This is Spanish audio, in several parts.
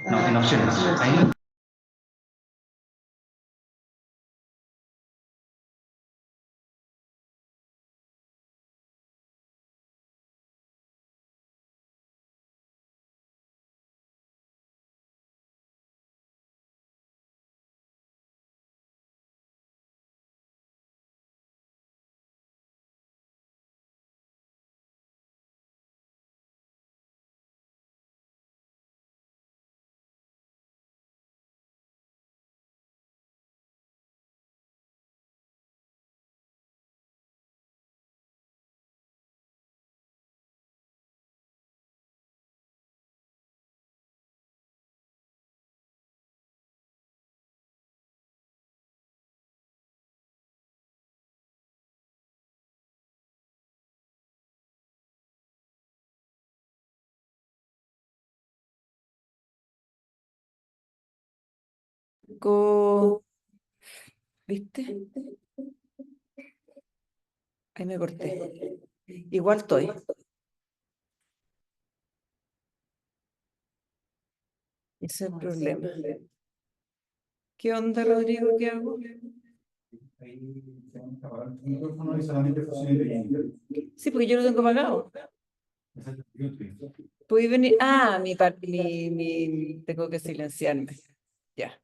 No, en opciones. Ahí. ¿Viste? Ahí me corté. Igual estoy. Ese es el problema. ¿Qué onda, Rodrigo? ¿Qué hago? Ahí tenemos que apagar el micrófono y solamente funciona el video. Sí, porque yo lo tengo apagado. Ese es YouTube. ¿Puedes venir? Ah, tengo que silenciarme. Ya.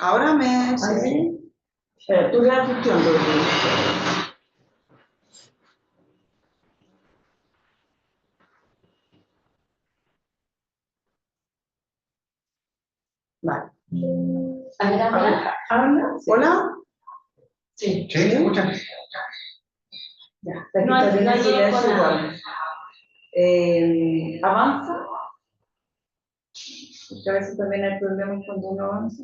Ahora me... ¿Sí? Pero tú le das cuestión, Vale. ¿Habla? ¿Hola? Sí. ¿Sí? ¿Se escucha? Ya. No hay silencio con nada. igual. ¿Avanza? Porque a veces también hay problemas cuando uno avanza.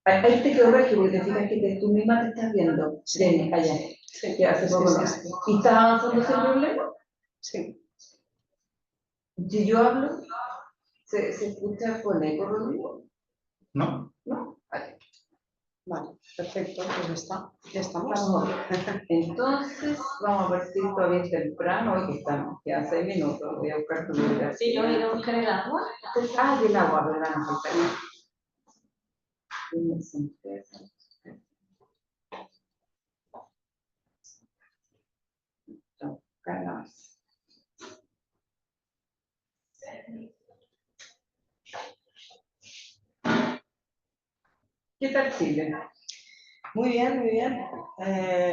Ahí te quedó regio, porque te fijas que tú misma te estás viendo. Sí. Allá. Sí. Que hace poco no. Sí. ¿Y estás avanzando sin problema? Sí. Si yo hablo, ¿se escucha con eco, Rodrigo? ¿No? ¿No? Vale. Vale, perfecto, pues ya está. Ya estamos. Estamos. Entonces, vamos a partir todavía es temprano, hoy que estamos, quedan 6 minutos, voy a buscar tu libro. Sí, yo voy a buscar el agua. Ah, del agua, ¿verdad? No, ¿qué tal Chile? Muy bien, muy bien.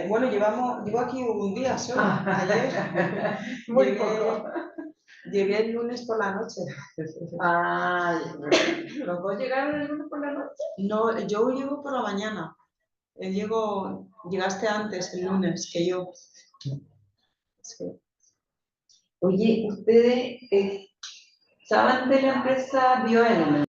Bueno, llevo aquí un día solo. Ayer Muy llegué, poco. llegué el lunes por la noche. Ah, ¿los dos llegaron el lunes por la noche? No, yo llego por la mañana. Llegaste antes, el lunes, que yo. Sí. Oye, ustedes saben de la empresa BioElement.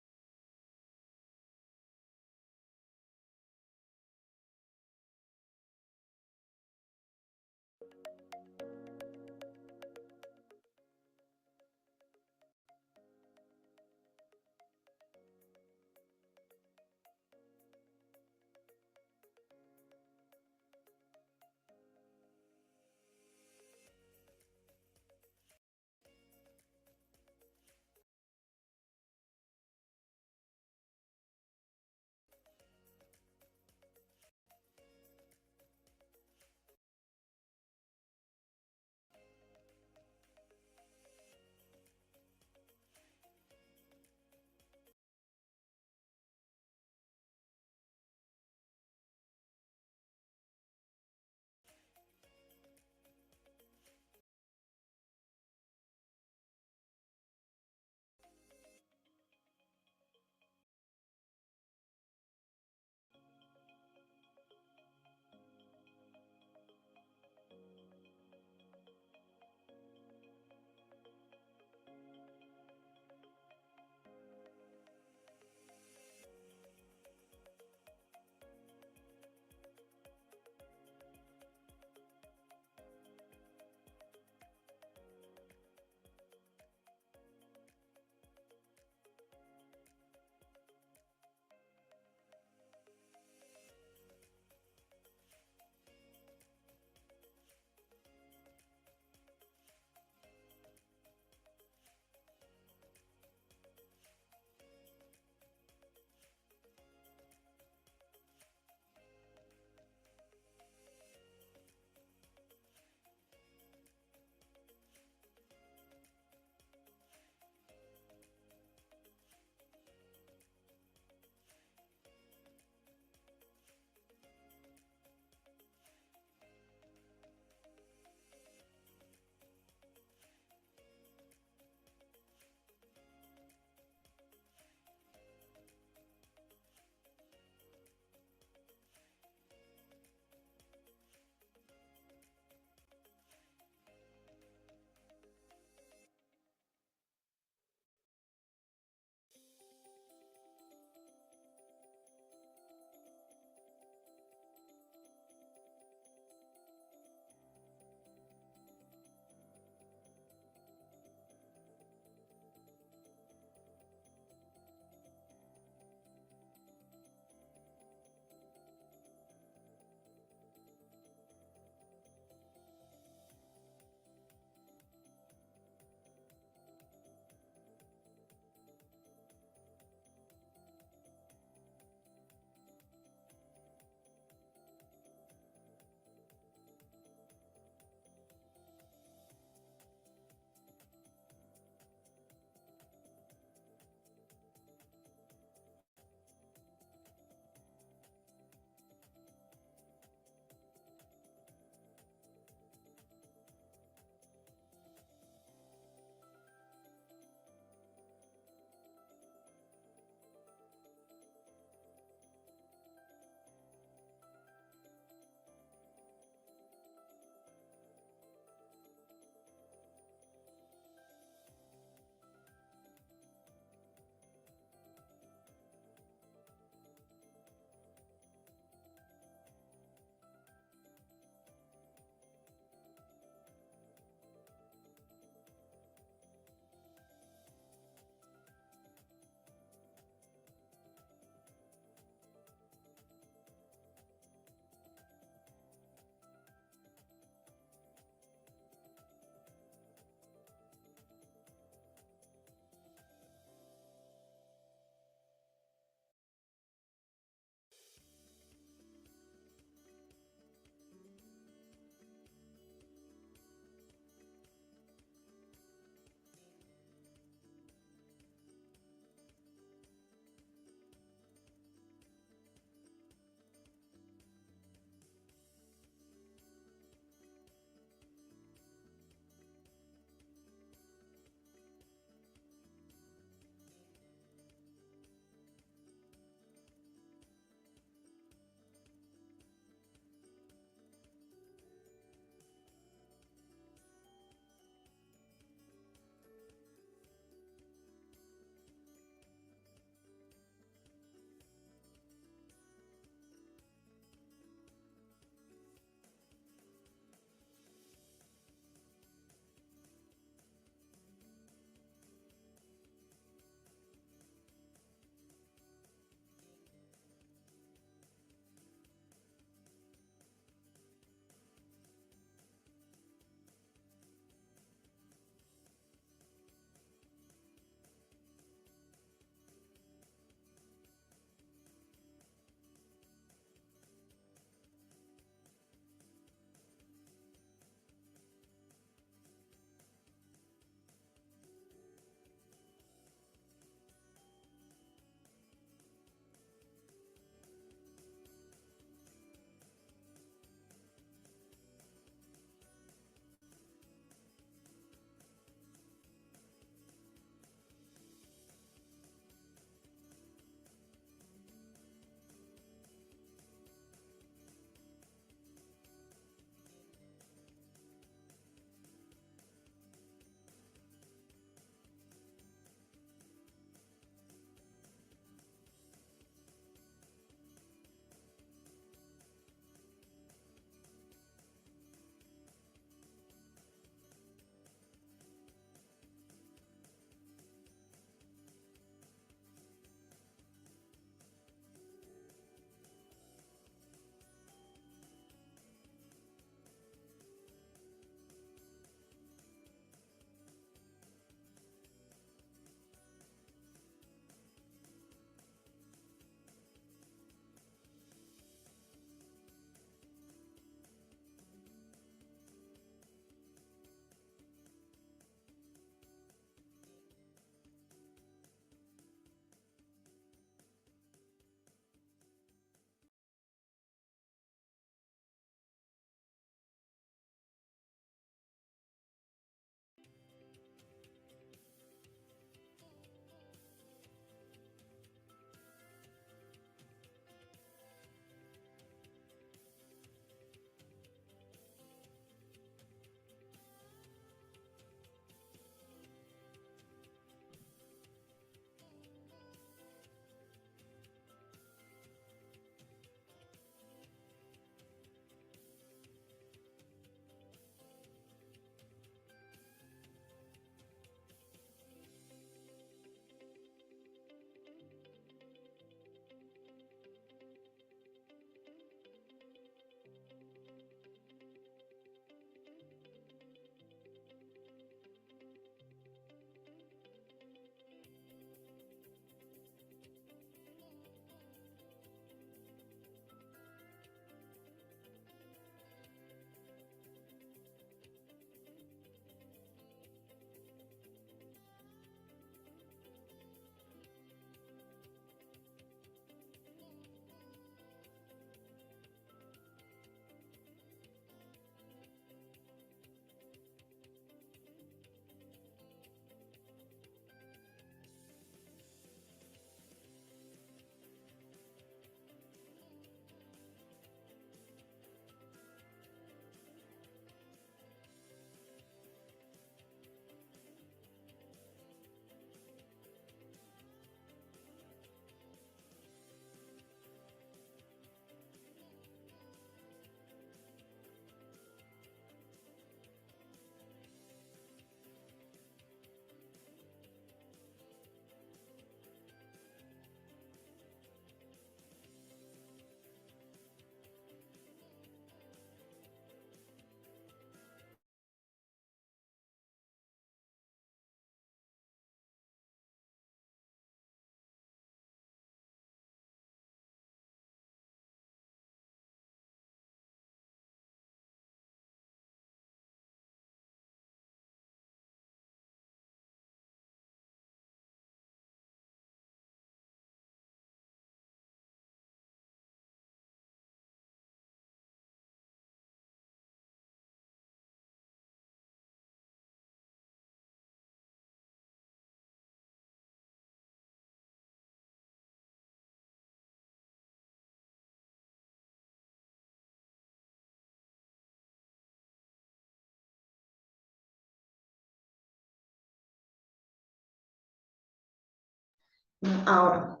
Ahora.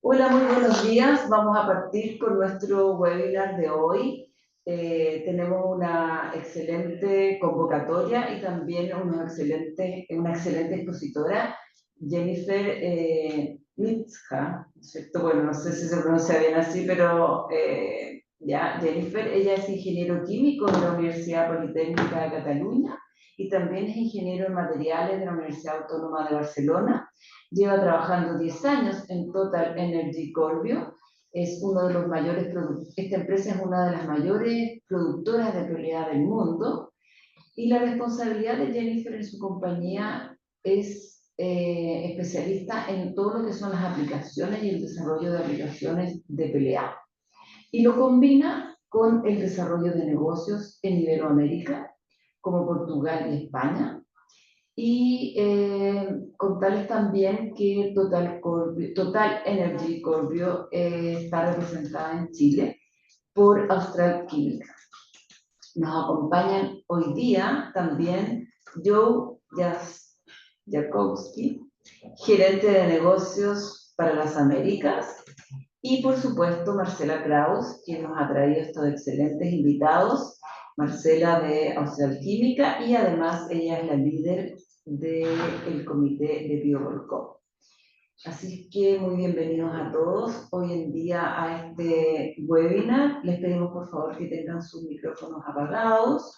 Hola, muy buenos días. Vamos a partir con nuestro webinar de hoy. Tenemos una excelente convocatoria y también una excelente expositora, Jennifer Mitzka, ¿cierto? Bueno, no sé si se pronuncia bien así, pero ya, Jennifer, ella es ingeniero químico de la Universidad Politécnica de Cataluña y también es ingeniero en materiales de la Universidad Autónoma de Barcelona. Lleva trabajando 10 años en Total Energy Corpio. Es uno de los mayores esta empresa es una de las mayores productoras de PLA del mundo. Y la responsabilidad de Jennifer en su compañía es especialista en todo lo que son las aplicaciones y el desarrollo de aplicaciones de PLA. Y lo combina con el desarrollo de negocios en Iberoamérica, como Portugal y España. Y contarles también que Total Energy Corpio está representada en Chile por Austral Química. Nos acompañan hoy día también Joe Jakowski, gerente de negocios para las Américas, y por supuesto Marcela Kraus, quien nos ha traído estos excelentes invitados. Marcela de Austral Química y además ella es la líder del comité de BioVolcom. Así que muy bienvenidos a todos hoy en día a este webinar. Les pedimos por favor que tengan sus micrófonos apagados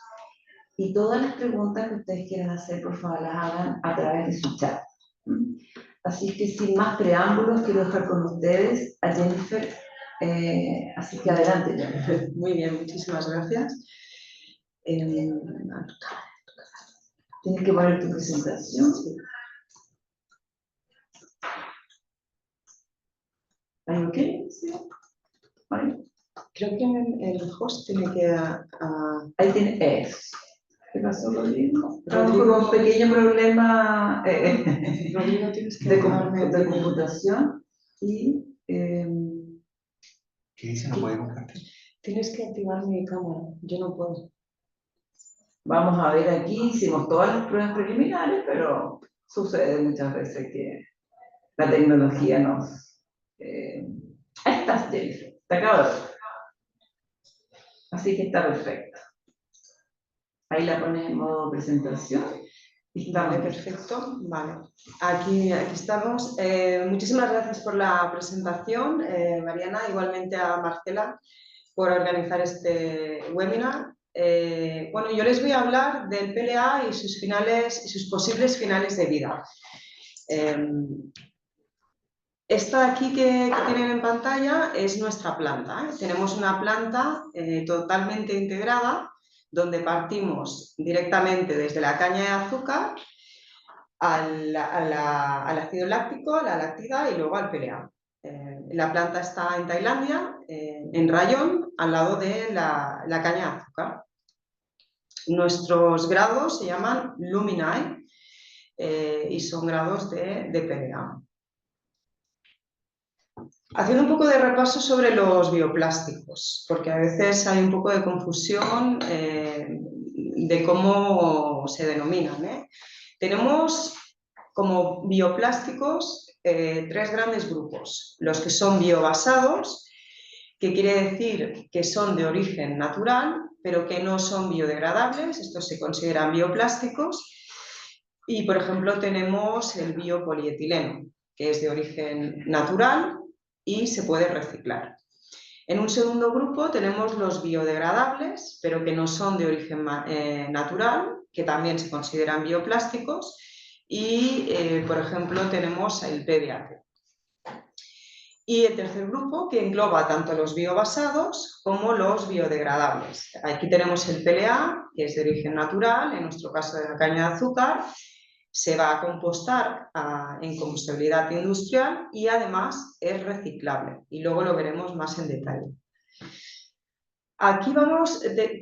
y todas las preguntas que ustedes quieran hacer, por favor las hagan a través de su chat. Así que sin más preámbulos, quiero dejar con ustedes a Jennifer. Así que adelante, Jennifer. Muy bien, muchísimas gracias. Tienes que poner tu presentación. ¿Are you okay? ¿Sí? ¿Vale? Creo que el host tiene que... Ahí tiene eso. ¿Qué pasó, Rodrigo? Rodrigo, Con un pequeño problema Rodrigo, tienes que de activarme computación y... ¿Qué dice? ¿No puede compartir? Tienes que activar mi cámara, yo no puedo. Vamos a ver aquí, hicimos todas las pruebas preliminares, pero sucede muchas veces que la tecnología nos... Ahí estás, Jennifer, te acabo de ver. Así que está perfecto. Ahí la pones en modo presentación. Vale, perfecto. Vale. Aquí estamos. Muchísimas gracias por la presentación, Mariana, igualmente a Marcela por organizar este webinar. Bueno, yo les voy a hablar del PLA y sus posibles finales de vida. Esta de aquí que tienen en pantalla es nuestra planta. Tenemos una planta totalmente integrada donde partimos directamente desde la caña de azúcar al ácido láctico, a la lactida y luego al PLA. La planta está en Tailandia, en Rayón, al lado de la caña de azúcar. Nuestros grados se llaman Luminae y son grados de PLA. Haciendo un poco de repaso sobre los bioplásticos, porque a veces hay un poco de confusión de cómo se denominan. Tenemos como bioplásticos 3 grandes grupos. Los que son biobasados, que quiere decir que son de origen natural, pero que no son biodegradables, estos se consideran bioplásticos. Y, por ejemplo, tenemos el biopolietileno, que es de origen natural y se puede reciclar. En un segundo grupo tenemos los biodegradables, pero que no son de origen natural, que también se consideran bioplásticos. Y, por ejemplo, tenemos el PDAT. Y el tercer grupo, que engloba tanto los biobasados como los biodegradables. Aquí tenemos el PLA, que es de origen natural, en nuestro caso de la caña de azúcar. Se va a compostar en combustibilidad industrial y además es reciclable. Y luego lo veremos más en detalle. Aquí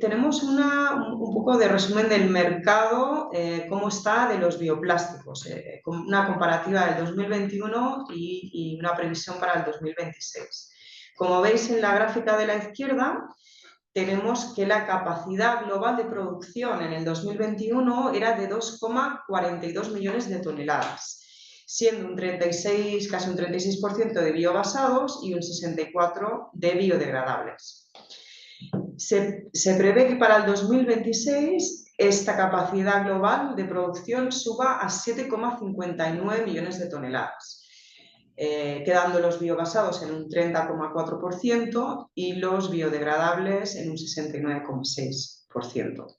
tenemos un poco de resumen del mercado, cómo está de los bioplásticos, una comparativa del 2021 y una previsión para el 2026. Como veis en la gráfica de la izquierda, tenemos que la capacidad global de producción en el 2021 era de 2,42 millones de toneladas. siendo un 36, casi un 36% de biobasados y un 64% de biodegradables. Se prevé que para el 2026 esta capacidad global de producción suba a 7,59 millones de toneladas. Quedando los biobasados en un 30,4% y los biodegradables en un 69,6%.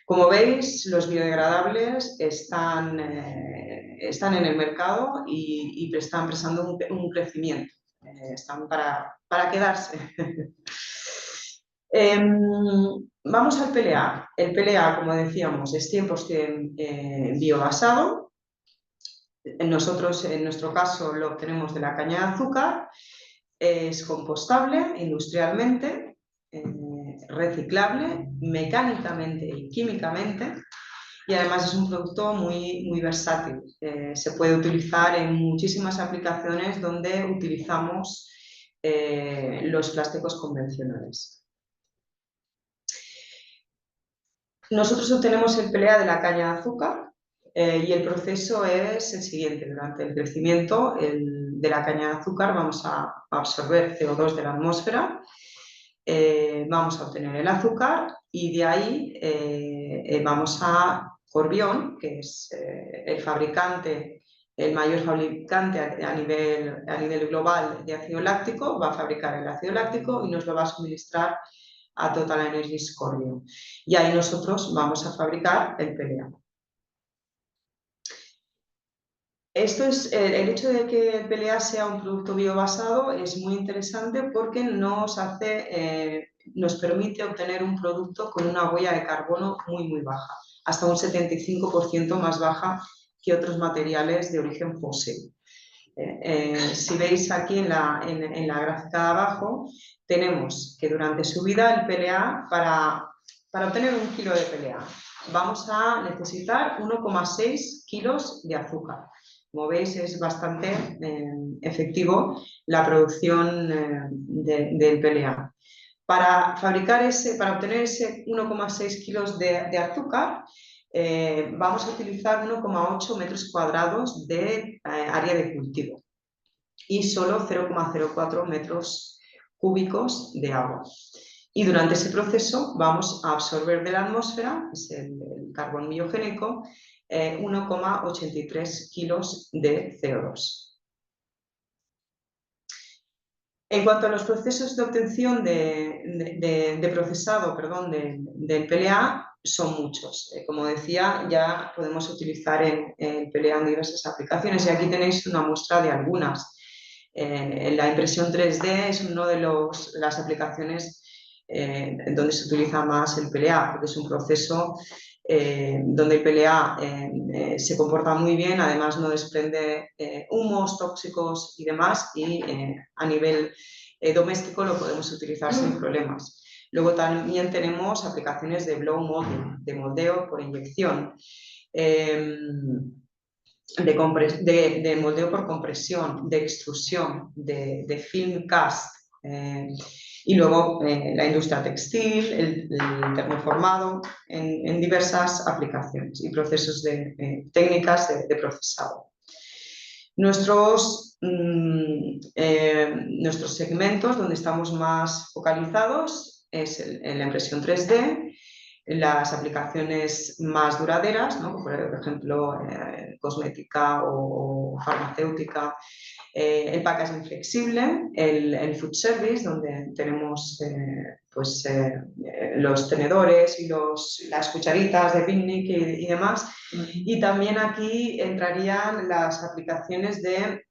Como veis, los biodegradables están en el mercado y están presentando un crecimiento, están para quedarse. Vamos al PLA. El PLA, como decíamos, es 100% biobasado. Nosotros, en nuestro caso, lo obtenemos de la caña de azúcar, es compostable industrialmente, reciclable mecánicamente y químicamente, y además es un producto muy versátil. Se puede utilizar en muchísimas aplicaciones donde utilizamos los plásticos convencionales. Nosotros obtenemos el PLA de la caña de azúcar. Y el proceso es el siguiente: durante el crecimiento de la caña de azúcar vamos a absorber CO2 de la atmósfera, vamos a obtener el azúcar y de ahí vamos a Corbion, que es el mayor fabricante a nivel global de ácido láctico, va a fabricar el ácido láctico y nos lo va a suministrar a Total Energies Corbion. Y ahí nosotros vamos a fabricar el PLA. Esto es, el hecho de que el PLA sea un producto biobasado es muy interesante porque nos permite obtener un producto con una huella de carbono muy baja, hasta un 75% más baja que otros materiales de origen fósil. Si veis aquí en la gráfica de abajo, tenemos que durante su vida el PLA, para obtener 1 kilo de PLA, vamos a necesitar 1,6 kilos de azúcar. Como veis, es bastante efectivo la producción del PLA. Para obtener ese 1,6 kilos de azúcar, vamos a utilizar 1,8 metros cuadrados de área de cultivo y solo 0,04 metros cúbicos de agua. Y durante ese proceso vamos a absorber de la atmósfera, es el carbón biogénico, 1,83 kilos de CO2. En cuanto a los procesos de obtención de procesado del PLA, son muchos. Como decía, ya podemos utilizar el PLA en diversas aplicaciones y aquí tenéis una muestra de algunas. La impresión 3D es una de las aplicaciones donde se utiliza más el PLA, porque es un proceso donde el PLA se comporta muy bien, además no desprende humos tóxicos y demás, y a nivel doméstico lo podemos utilizar sin problemas. Luego también tenemos aplicaciones de blow molding, de moldeo por inyección, de moldeo por compresión, de extrusión, de film cast, y luego la industria textil, el termoformado, en diversas aplicaciones y procesos técnicas de procesado. Nuestros segmentos donde estamos más focalizados es en la impresión 3D, las aplicaciones más duraderas, ¿no? Por ejemplo, cosmética o farmacéutica, el packaging flexible, el food service, donde tenemos los tenedores y las cucharitas de picnic y demás. Y también aquí entrarían las aplicaciones de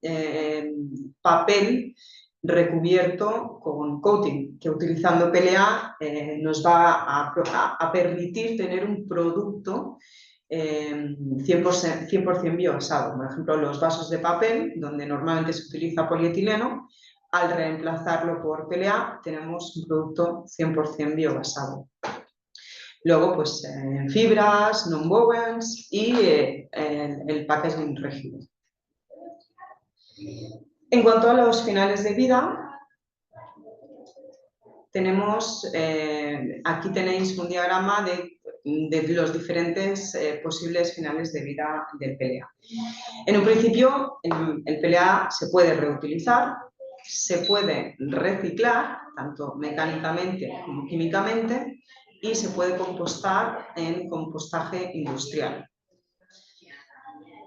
papel recubierto con coating, que utilizando PLA nos va a permitir tener un producto 100% biobasado. Por ejemplo, los vasos de papel, donde normalmente se utiliza polietileno, al reemplazarlo por PLA tenemos un producto 100% biobasado. Luego, pues fibras, nonwovens y el packaging rígido. En cuanto a los finales de vida, tenemos, aquí tenéis un diagrama de los diferentes posibles finales de vida del PLA. En un principio, el PLA se puede reutilizar, se puede reciclar, tanto mecánicamente como químicamente, y se puede compostar en compostaje industrial.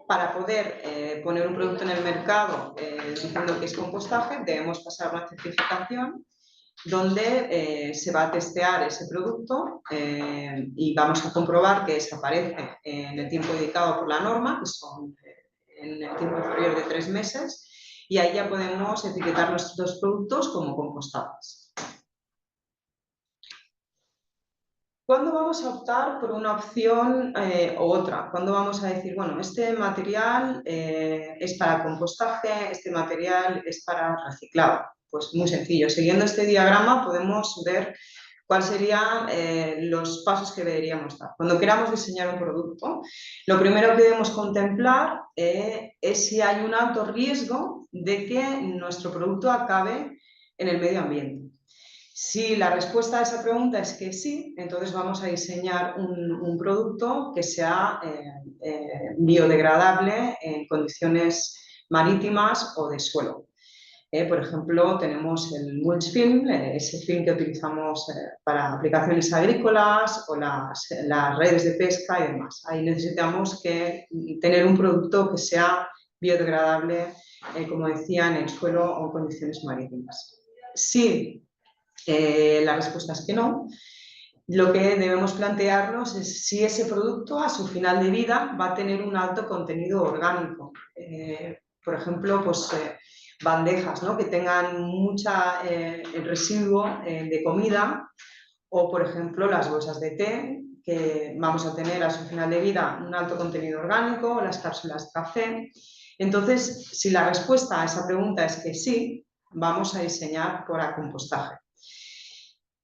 Para poder poner un producto en el mercado diciendo que es compostaje, debemos pasar una certificación donde se va a testear ese producto y vamos a comprobar que desaparece en el tiempo indicado por la norma, que son en el tiempo inferior de 3 meses, y ahí ya podemos etiquetar nuestros productos como compostables. ¿Cuándo vamos a optar por una opción u otra? ¿Cuándo vamos a decir, bueno, este material es para compostaje, este material es para reciclado? Pues muy sencillo, siguiendo este diagrama podemos ver cuáles serían los pasos que deberíamos dar. Cuando queramos diseñar un producto, lo primero que debemos contemplar es si hay un alto riesgo de que nuestro producto acabe en el medio ambiente. Si la respuesta a esa pregunta es que sí, entonces vamos a diseñar un producto que sea biodegradable en condiciones marítimas o de suelo. Por ejemplo, tenemos el mulch film, ese film que utilizamos para aplicaciones agrícolas o las redes de pesca y demás. Ahí necesitamos tener un producto que sea biodegradable, como decía, en el suelo o en condiciones marítimas. Sí. La respuesta es que no. Lo que debemos plantearnos es si ese producto a su final de vida va a tener un alto contenido orgánico. Por ejemplo, pues, bandejas, ¿no?, que tengan mucho residuo de comida, o por ejemplo las bolsas de té, que vamos a tener a su final de vida un alto contenido orgánico, o las cápsulas de café. Entonces, si la respuesta a esa pregunta es que sí, vamos a diseñar para compostaje.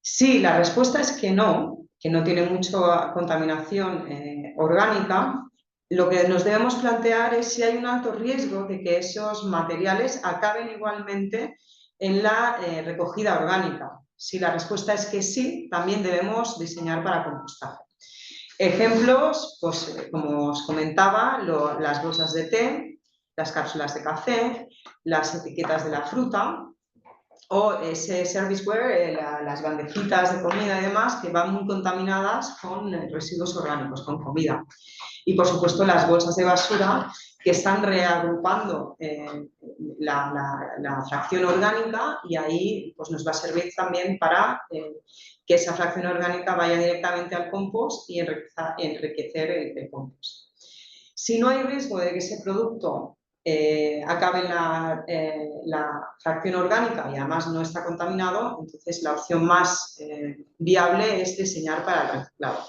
Si la respuesta es que no tiene mucha contaminación orgánica, lo que nos debemos plantear es si hay un alto riesgo de que esos materiales acaben igualmente en la recogida orgánica. Si la respuesta es que sí, también debemos diseñar para compostaje. Ejemplos, pues como os comentaba, las bolsas de té, las cápsulas de café, las etiquetas de la fruta, o ese serviceware, las bandejitas de comida y demás, que van muy contaminadas con residuos orgánicos, con comida. Y por supuesto las bolsas de basura que están reagrupando la fracción orgánica, y ahí pues, nos va a servir también para que esa fracción orgánica vaya directamente al compost y enriquecer el compost. Si no hay riesgo de que ese producto acabe en la fracción orgánica y además no está contaminado, entonces la opción más viable es diseñar para el reciclado.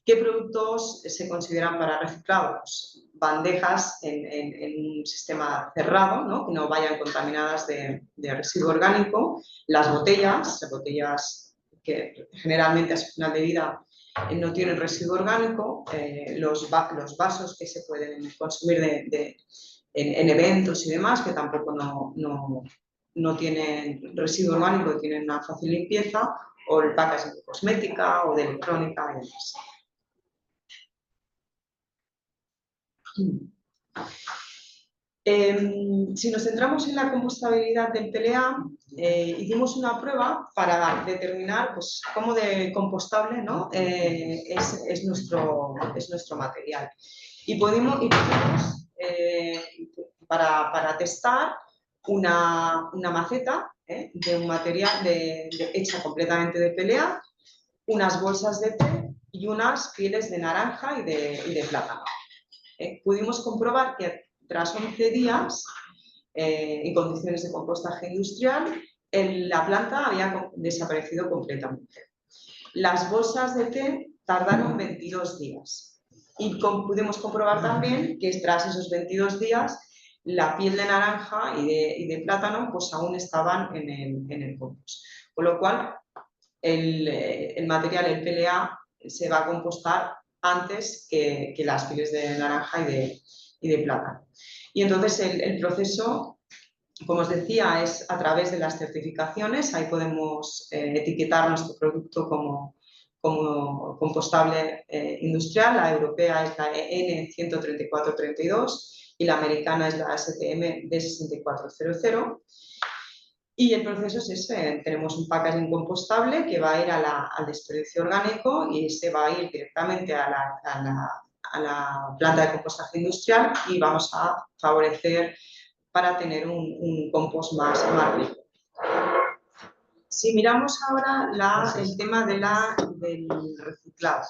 ¿Qué productos se consideran para reciclado? Pues bandejas en un sistema cerrado, ¿no?, que no vayan contaminadas de residuo orgánico, las botellas que generalmente a su final de vida no tienen residuo orgánico, los vasos que se pueden consumir en eventos y demás, que tampoco no tienen residuo orgánico y tienen una fácil limpieza, o el packaging de cosmética o de electrónica y demás. Si nos centramos en la compostabilidad del PLA, hicimos una prueba para determinar pues, cómo de compostable, ¿no?, es nuestro material. Y pudimos para testar una maceta de un material hecha completamente de PLA, unas bolsas de té y unas pieles de naranja y de plátano. Pudimos comprobar que tras 11 días, en condiciones de compostaje industrial, la planta había desaparecido completamente. Las bolsas de té tardaron 22 días. Y pudimos comprobar también que tras esos 22 días, la piel de naranja y de plátano pues, aún estaban en el compost. Con lo cual, el material, el PLA, se va a compostar antes que las pieles de naranja y de plátano. Y entonces el proceso, como os decía, es a través de las certificaciones. Ahí podemos etiquetar nuestro producto como como compostable industrial. La europea es la N13432 y la americana es la STM D6400. Y el proceso es ese: tenemos un packaging compostable que va a ir al desperdicio orgánico y ese va a ir directamente a la planta de compostaje industrial y vamos a favorecer para tener un compost más rico. Si miramos ahora el tema del reciclado,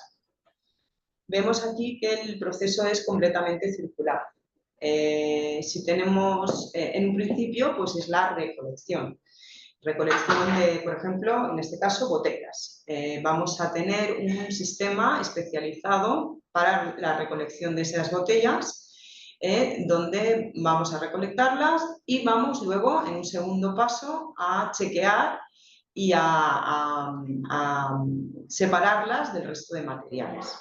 vemos aquí que el proceso es completamente circular. Si tenemos, en un principio, pues es la recolección. Recolección de, por ejemplo, en este caso, botellas. Vamos a tener un sistema especializado para la recolección de esas botellas, donde vamos a recolectarlas y vamos luego, en un segundo paso, a chequear y a separarlas del resto de materiales.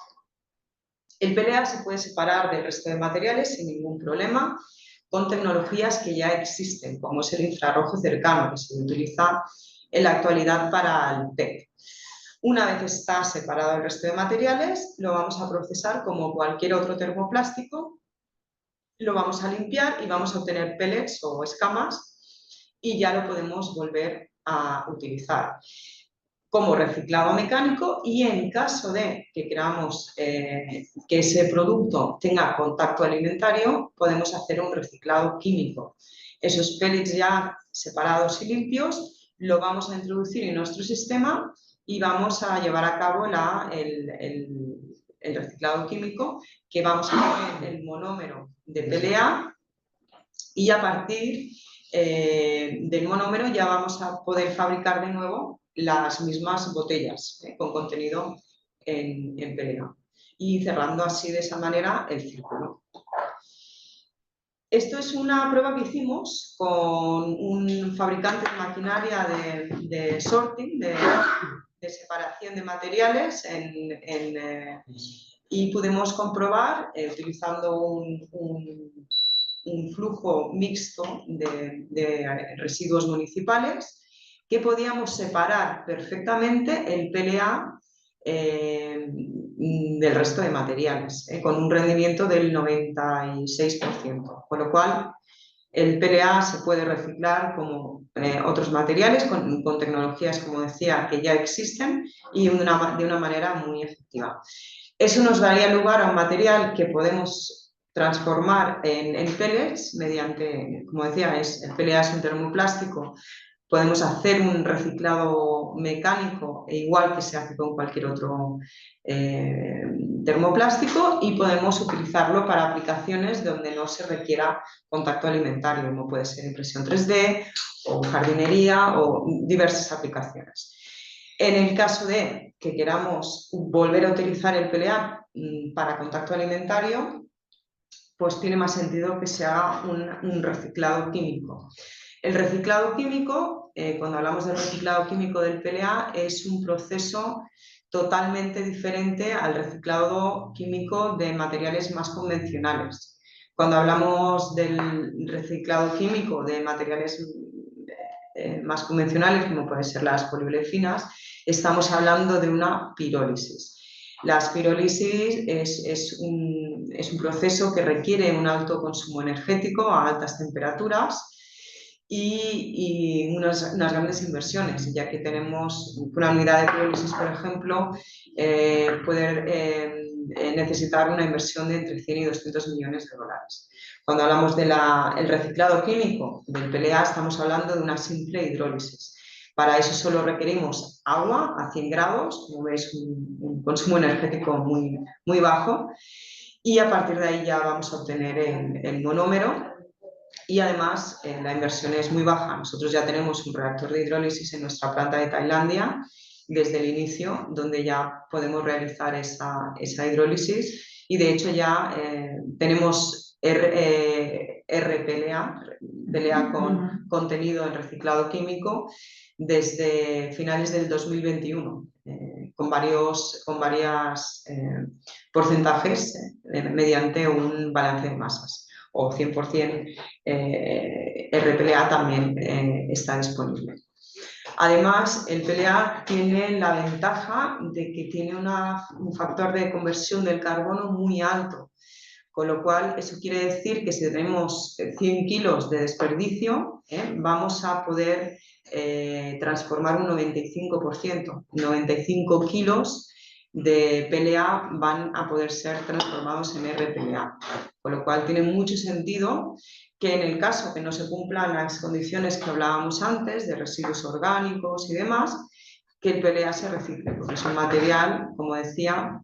El PLA se puede separar del resto de materiales sin ningún problema con tecnologías que ya existen, como es el infrarrojo cercano, que se utiliza en la actualidad para el PET. Una vez está separado del resto de materiales, lo vamos a procesar como cualquier otro termoplástico, lo vamos a limpiar y vamos a obtener pellets o escamas y ya lo podemos volver a utilizar como reciclado mecánico, y en caso de que queramos que ese producto tenga contacto alimentario, podemos hacer un reciclado químico. Esos pellets ya separados y limpios lo vamos a introducir en nuestro sistema y vamos a llevar a cabo el reciclado químico, que vamos a poner el monómero de PLA y a partir del monómero ya vamos a poder fabricar de nuevo las mismas botellas con contenido en PLA y cerrando así de esa manera el círculo. Esto es una prueba que hicimos con un fabricante de maquinaria de sorting, de separación de materiales y pudimos comprobar, utilizando un flujo mixto de residuos municipales, que podíamos separar perfectamente el PLA del resto de materiales, con un rendimiento del 96%, con lo cual el PLA se puede reciclar como otros materiales con tecnologías, como decía, que ya existen y de una manera muy efectiva. Eso nos daría lugar a un material que podemos transformar en pellets mediante, como decía, el PLA es un termoplástico. Podemos hacer un reciclado mecánico igual que se hace con cualquier otro termoplástico, y podemos utilizarlo para aplicaciones donde no se requiera contacto alimentario, como puede ser impresión 3D o jardinería o diversas aplicaciones. En el caso de que queramos volver a utilizar el PLA para contacto alimentario, pues tiene más sentido que se haga un reciclado químico. El reciclado químico, cuando hablamos del reciclado químico del PLA, es un proceso totalmente diferente al reciclado químico de materiales más convencionales. Cuando hablamos del reciclado químico de materiales más convencionales, como pueden ser las poliurefinas, estamos hablando de una pirólisis. La pirólisis es un proceso que requiere un alto consumo energético a altas temperaturas y unas grandes inversiones, ya que tenemos una unidad de pirólisis, por ejemplo, puede necesitar una inversión de entre 100 y 200 millones de dólares. Cuando hablamos del reciclado químico del PLA, estamos hablando de una simple hidrólisis. Para eso solo requerimos agua a 100 grados, como veis, un consumo energético muy, muy bajo, y a partir de ahí ya vamos a obtener el monómero, y además la inversión es muy baja. Nosotros ya tenemos un reactor de hidrólisis en nuestra planta de Tailandia desde el inicio, donde ya podemos realizar esa hidrólisis, y de hecho ya tenemos RPLA, PLA con contenido en reciclado químico, desde finales del 2021, con varios porcentajes mediante un balance de masas, o 100% RPLA también está disponible. Además, el PLA tiene la ventaja de que tiene un factor de conversión del carbono muy alto, con lo cual eso quiere decir que si tenemos 100 kilos de desperdicio, vamos a poder transformar un 95%. 95 kilos de PLA van a poder ser transformados en RPLA, con lo cual tiene mucho sentido que en el caso que no se cumplan las condiciones que hablábamos antes de residuos orgánicos y demás, que el PLA se recicle, porque es un material, como decía,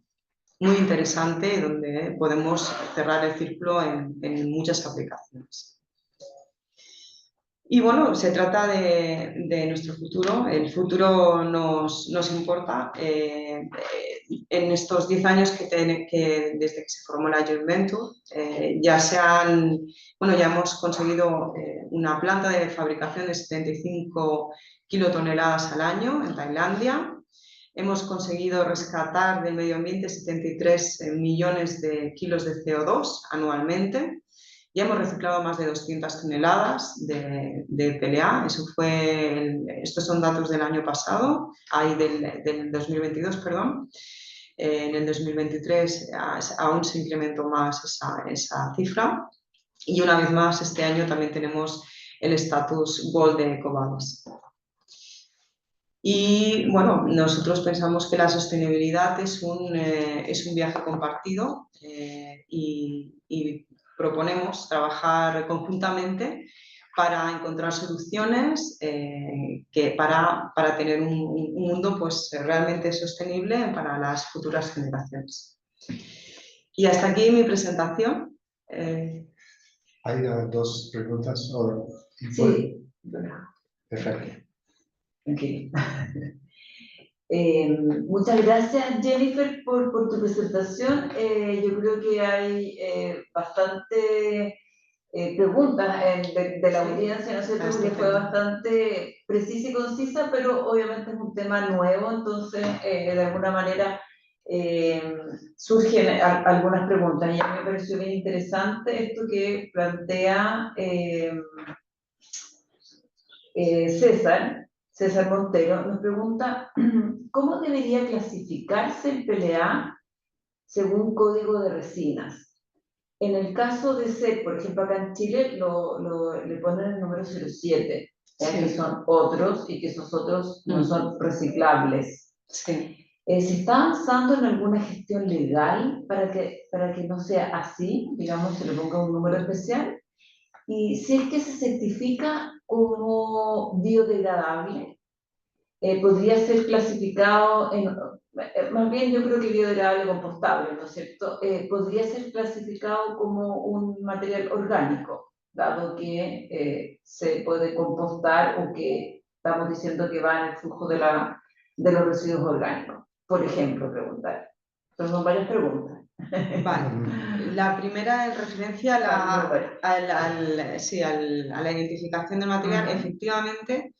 muy interesante donde podemos cerrar el círculo en muchas aplicaciones. Y bueno, se trata de nuestro futuro, el futuro nos importa. En estos 10 años desde que se formó la Joint Venture, ya hemos conseguido una planta de fabricación de 75 kilotoneladas al año en Tailandia. Hemos conseguido rescatar del medio ambiente 73 millones de kilos de CO2 anualmente. Ya hemos reciclado más de 200 toneladas de PLA. Estos son datos del año pasado, del 2022, perdón. En el 2023 aún se incrementó más esa cifra. Y una vez más, este año también tenemos el estatus Gold de EcoVadis. Y bueno, nosotros pensamos que la sostenibilidad es un viaje compartido y proponemos trabajar conjuntamente para encontrar soluciones para tener un mundo pues, realmente sostenible para las futuras generaciones. Y hasta aquí mi presentación. Hay dos preguntas. Sí. Perfecto. Okay. Muchas gracias, Jennifer, por tu presentación. Yo creo que hay bastante preguntas de la audiencia, ¿no es cierto? Porque fue bastante precisa y concisa, pero obviamente es un tema nuevo, entonces de alguna manera surgen algunas preguntas. Y a mí me pareció bien interesante esto que plantea César Montero, nos pregunta ¿cómo debería clasificarse el PLA según código de resinas? En el caso de ser, por ejemplo, acá en Chile le ponen el número 07, sí, que son otros y que esos otros no son reciclables. Sí. ¿Se está avanzando en alguna gestión legal para que no sea así? Digamos, se le ponga un número especial. Y si es que se certifica como biodegradable, podría ser clasificado más bien yo creo que biodegradable compostable, ¿no es cierto? Podría ser clasificado como un material orgánico, dado que se puede compostar o que estamos diciendo que va en el flujo de los residuos orgánicos. Por ejemplo, preguntar. Pero son varias preguntas. Vale. La primera en referencia a la identificación del material. Efectivamente,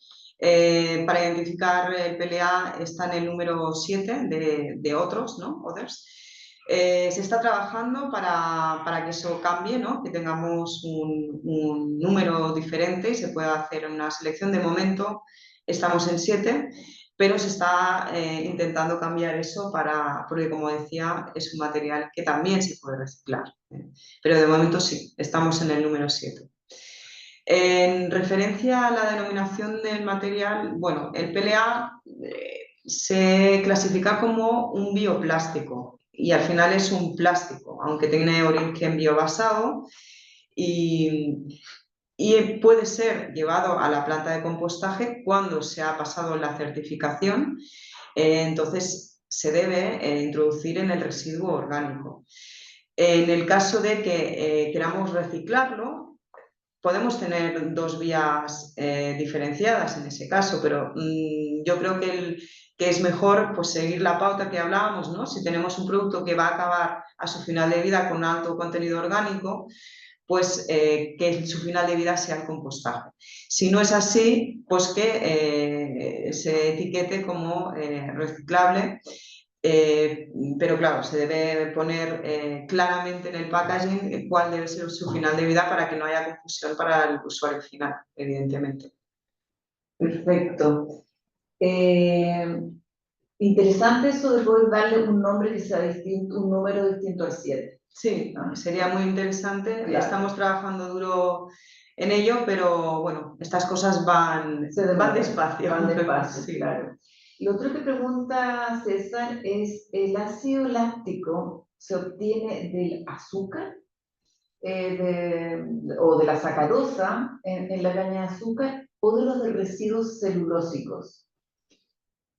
para identificar el PLA está en el número 7 de otros, ¿no? Others. Se está trabajando para que eso cambie, ¿no? Que tengamos un número diferente y se pueda hacer una selección. De momento estamos en 7. Pero se está intentando cambiar eso porque, como decía, es un material que también se puede reciclar. Pero de momento sí, estamos en el número 7. En referencia a la denominación del material, bueno, el PLA se clasifica como un bioplástico y al final es un plástico, aunque tiene origen biobasado y puede ser llevado a la planta de compostaje cuando se ha pasado la certificación, entonces se debe introducir en el residuo orgánico. En el caso de que queramos reciclarlo, podemos tener dos vías diferenciadas en ese caso, pero yo creo que es mejor pues, seguir la pauta que hablábamos, ¿no? Si tenemos un producto que va a acabar a su final de vida con alto contenido orgánico, pues que su final de vida sea el compostaje. Si no es así, pues que se etiquete como reciclable, pero claro, se debe poner claramente en el packaging cuál debe ser su final de vida para que no haya confusión para el usuario final, evidentemente. Perfecto. Interesante eso de poder darle un nombre que sea distinto, un número distinto al 7. Sí, sería muy interesante. Claro. Estamos trabajando duro en ello, pero bueno, estas cosas van despacio. Van despacio, Sí. claro. Lo otro que pregunta César es, ¿el ácido láctico se obtiene del azúcar o de la sacarosa en la caña de azúcar o de los residuos celulósicos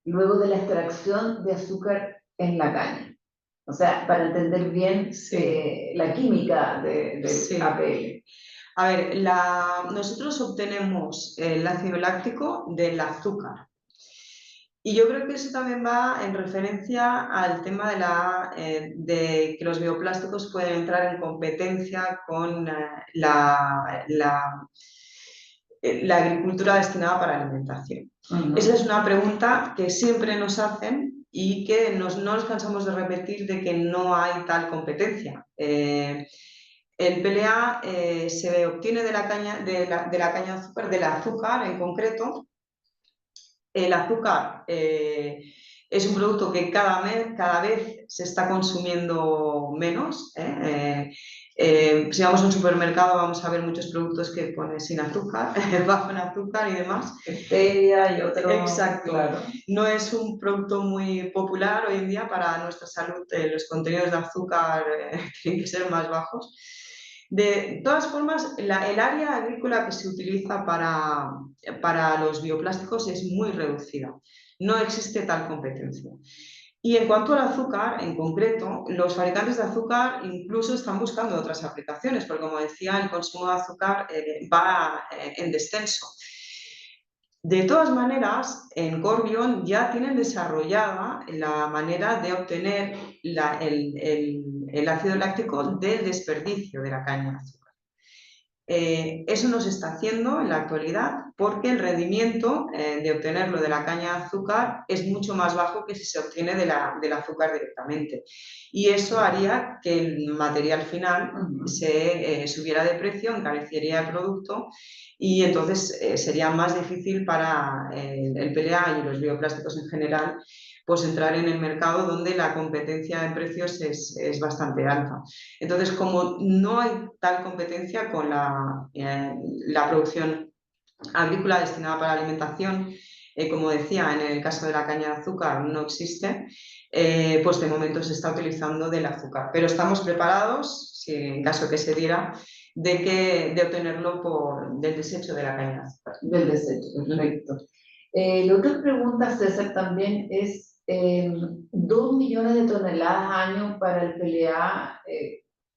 luego de la extracción de azúcar en la caña? O sea, para entender bien Sí. la química del Sí. APL. A ver, nosotros obtenemos el ácido láctico del azúcar. Y yo creo que eso también va en referencia al tema de que los bioplásticos pueden entrar en competencia con la agricultura destinada para alimentación. Esa es una pregunta que siempre nos hacen y que no nos cansamos de repetir de que no hay tal competencia. El PLA se obtiene de la caña de azúcar, del azúcar en concreto. El azúcar es un producto que cada vez se está consumiendo menos. Si vamos a un supermercado vamos a ver muchos productos que ponen sin azúcar, bajo en azúcar y demás. Stevia y otro. Exacto. Claro. No es un producto muy popular hoy en día para nuestra salud. Los contenidos de azúcar tienen que ser más bajos. De todas formas, el área agrícola que se utiliza para los bioplásticos es muy reducida. No existe tal competencia. Y en cuanto al azúcar, en concreto, los fabricantes de azúcar incluso están buscando otras aplicaciones, porque como decía, el consumo de azúcar va en descenso. De todas maneras, en Corbion ya tienen desarrollada la manera de obtener el ácido láctico del desperdicio de la caña de azúcar. Eso no se está haciendo en la actualidad porque el rendimiento de obtenerlo de la caña de azúcar es mucho más bajo que si se obtiene del azúcar directamente. Y eso haría que el material final se subiera de precio, encarecería el producto y entonces sería más difícil para el PLA y los bioplásticos en general pues entrar en el mercado donde la competencia en precios es bastante alta. Entonces, como no hay tal competencia con la producción agrícola destinada para la alimentación, como decía, en el caso de la caña de azúcar no existe, pues de momento se está utilizando del azúcar. Pero estamos preparados, si en caso que se diera, de obtenerlo del desecho de la caña de azúcar. Del desecho, perfecto. Lo que pregunta César también es 2 millones de toneladas año para el PLA,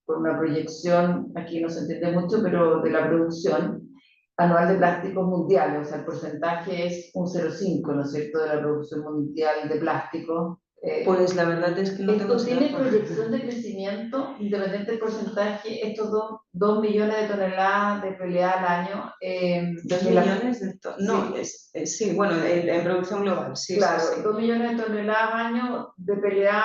por una proyección, aquí no se entiende mucho, pero de la producción anual de plásticos mundiales, o sea, el porcentaje es un 0,5, ¿no es cierto?, de la producción mundial de plástico. Pues la verdad es que no tengo ¿Esto tiene dato. proyección de crecimiento, independiente del porcentaje, estos 2 millones de toneladas de PLA al año? 2 millones de no, sí. Sí, bueno, en producción global, sí. Claro, sí, sí. 2 millones de toneladas al año de PLA,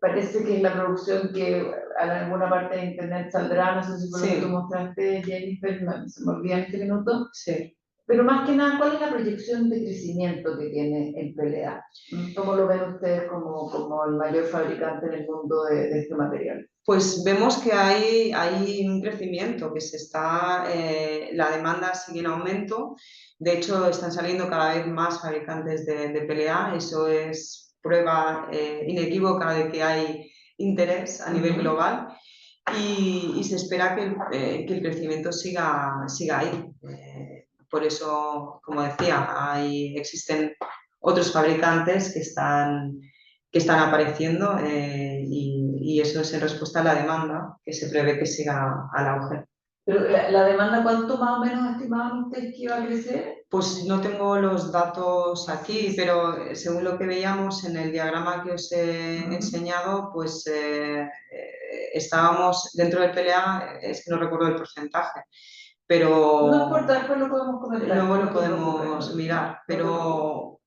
parece que es la producción que en alguna parte de internet saldrá, no sé si por lo que tú mostraste, Jennifer, se me olvida en este minuto. Sí. Pero más que nada, ¿cuál es la proyección de crecimiento que tiene el PLA? ¿Cómo lo ven ustedes como el mayor fabricante en el mundo de este material? Pues vemos que hay un crecimiento, que la demanda sigue en aumento. De hecho, están saliendo cada vez más fabricantes de PLA. Eso es prueba inequívoca de que hay interés a nivel global y se espera que el crecimiento siga ahí. Por eso, como decía, existen otros fabricantes que están apareciendo y eso es en respuesta a la demanda que se prevé que siga al auge. Pero la demanda, ¿cuánto más o menos estimaban ustedes que iba a crecer? Pues no tengo los datos aquí, pero según lo que veíamos en el diagrama que os he enseñado, pues estábamos dentro del PLA, es que no recuerdo el porcentaje, pero no importa, después lo podemos comentar. Luego lo podemos mirar, pero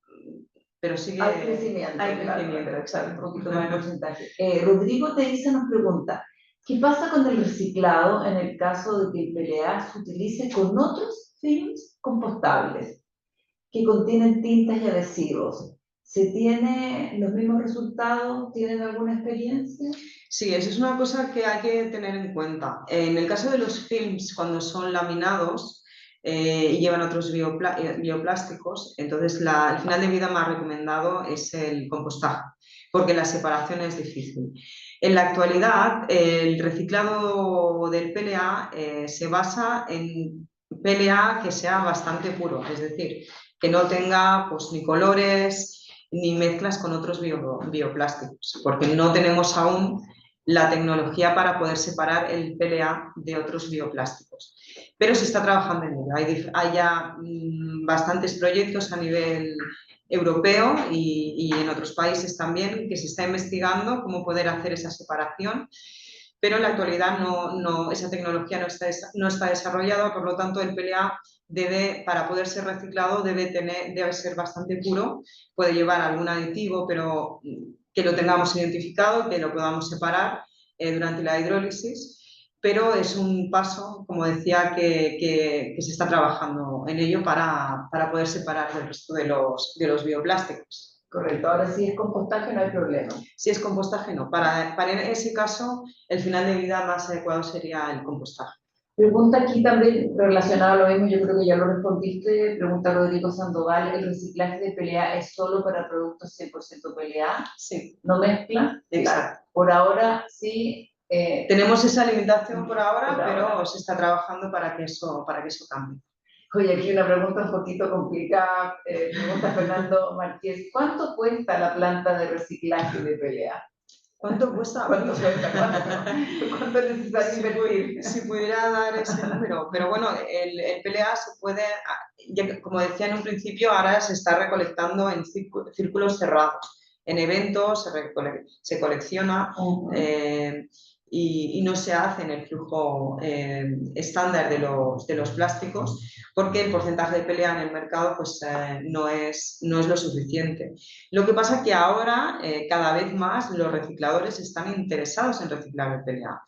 sigue... Hay crecimiento, claro, exacto, un poquito más de porcentaje. Rodrigo Teiza nos pregunta, ¿qué pasa con el reciclado en el caso de que el PLA se utilice con otros films compostables? que contienen tintas y adhesivos. ¿Se tiene los mismos resultados? ¿Tienen alguna experiencia? Sí, eso es una cosa que hay que tener en cuenta. En el caso de los films, cuando son laminados y llevan otros bioplásticos, entonces el final de vida más recomendado es el compostaje, porque la separación es difícil. En la actualidad, el reciclado del PLA se basa en PLA que sea bastante puro, es decir, que no tenga pues, ni colores ni mezclas con otros bioplásticos, porque no tenemos aún la tecnología para poder separar el PLA de otros bioplásticos. Pero se está trabajando en ello. Hay ya bastantes proyectos a nivel europeo y en otros países también que se está investigando cómo poder hacer esa separación, pero en la actualidad esa tecnología no está desarrollada, por lo tanto el PLA para poder ser reciclado debe ser bastante puro, puede llevar algún aditivo, pero que lo tengamos identificado, que lo podamos separar durante la hidrólisis, pero es un paso, como decía, que se está trabajando en ello para poder separar del resto de los bioplásticos. Correcto, ahora si es compostaje no hay problema. Si es compostaje, no. Para ese caso, el final de vida más adecuado sería el compostaje. Pregunta aquí también relacionado a lo mismo, yo creo que ya lo respondiste, pregunta Rodrigo Sandoval, ¿el reciclaje de PLA es solo para productos 100% PLA? Sí. ¿No mezcla? Exacto. Por ahora sí. Tenemos esa limitación por ahora, pero se está trabajando para que eso cambie. Oye, aquí una pregunta un poquito complicada, pregunta Fernando Márquez, ¿cuánto cuesta la planta de reciclaje de PLA? ¿Cuánto cuesta? ¿Cuánto es necesario invertir? Si pudiera dar ese número, pero bueno, el PLA se puede, como decía en un principio, ahora se está recolectando en círculos cerrados. En eventos se colecciona y no se hace en el flujo estándar de los plásticos, porque el porcentaje de PLA en el mercado pues, no es lo suficiente. Lo que pasa es que ahora cada vez más los recicladores están interesados en reciclar el PLA,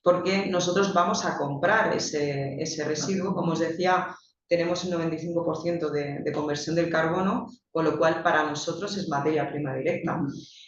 porque nosotros vamos a comprar ese residuo. Como os decía, tenemos un 95% de conversión del carbono, con lo cual para nosotros es materia prima directa.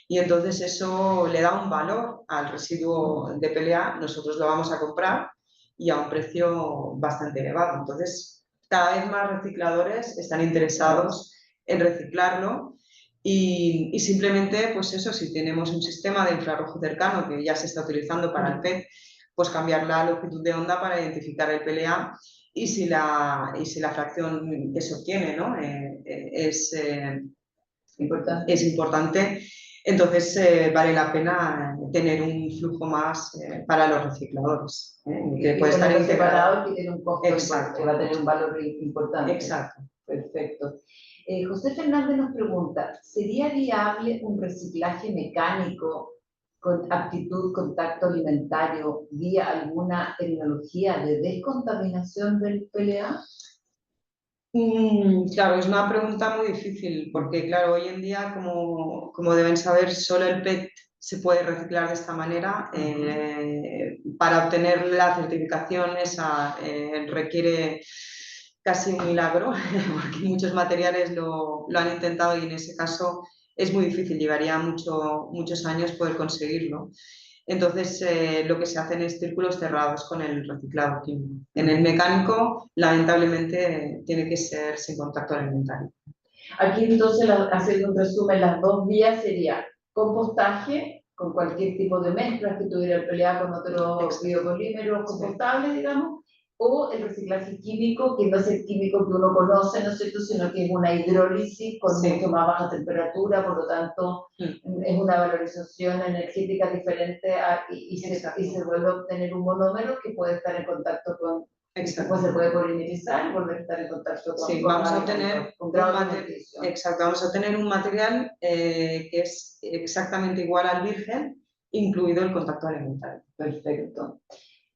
Y entonces eso le da un valor al residuo de PLA, nosotros lo vamos a comprar y a un precio bastante elevado. Entonces, cada vez más recicladores están interesados en reciclarlo y simplemente, pues eso, si tenemos un sistema de infrarrojo cercano que ya se está utilizando para el PET, pues cambiar la longitud de onda para identificar el PLA y si la fracción que se obtiene, ¿no? es importante, entonces vale la pena tener un flujo más para los recicladores. Que puede estar separado y que tiene un costo, exacto, va a tener un valor importante. Exacto. Perfecto. José Fernández nos pregunta, ¿sería viable un reciclaje mecánico con aptitud contacto alimentario vía alguna tecnología de descontaminación del PLA? Claro, es una pregunta muy difícil porque, claro, hoy en día, como deben saber, solo el PET se puede reciclar de esta manera. Para obtener la certificación esa requiere casi un milagro, porque muchos materiales lo han intentado y en ese caso es muy difícil, llevaría muchos años poder conseguirlo. Entonces, lo que se hacen es círculos cerrados con el reciclado químico. En el mecánico, lamentablemente, tiene que ser sin contacto alimentario. Aquí entonces, haciendo un resumen, las dos vías serían compostaje, con cualquier tipo de mezclas que tuviera el PLA con otros biopolímeros compostables, digamos, o el reciclaje químico, que no es el químico que uno conoce, ¿no es cierto?, sino que es una hidrólisis con mucho más baja temperatura, por lo tanto es una valorización energética diferente y se vuelve a obtener un monómero que puede estar en contacto con, después se puede polimerizar y volver a estar en contacto con, vamos a obtener vamos a tener un material que es exactamente igual al virgen, incluido el contacto alimentario. Perfecto.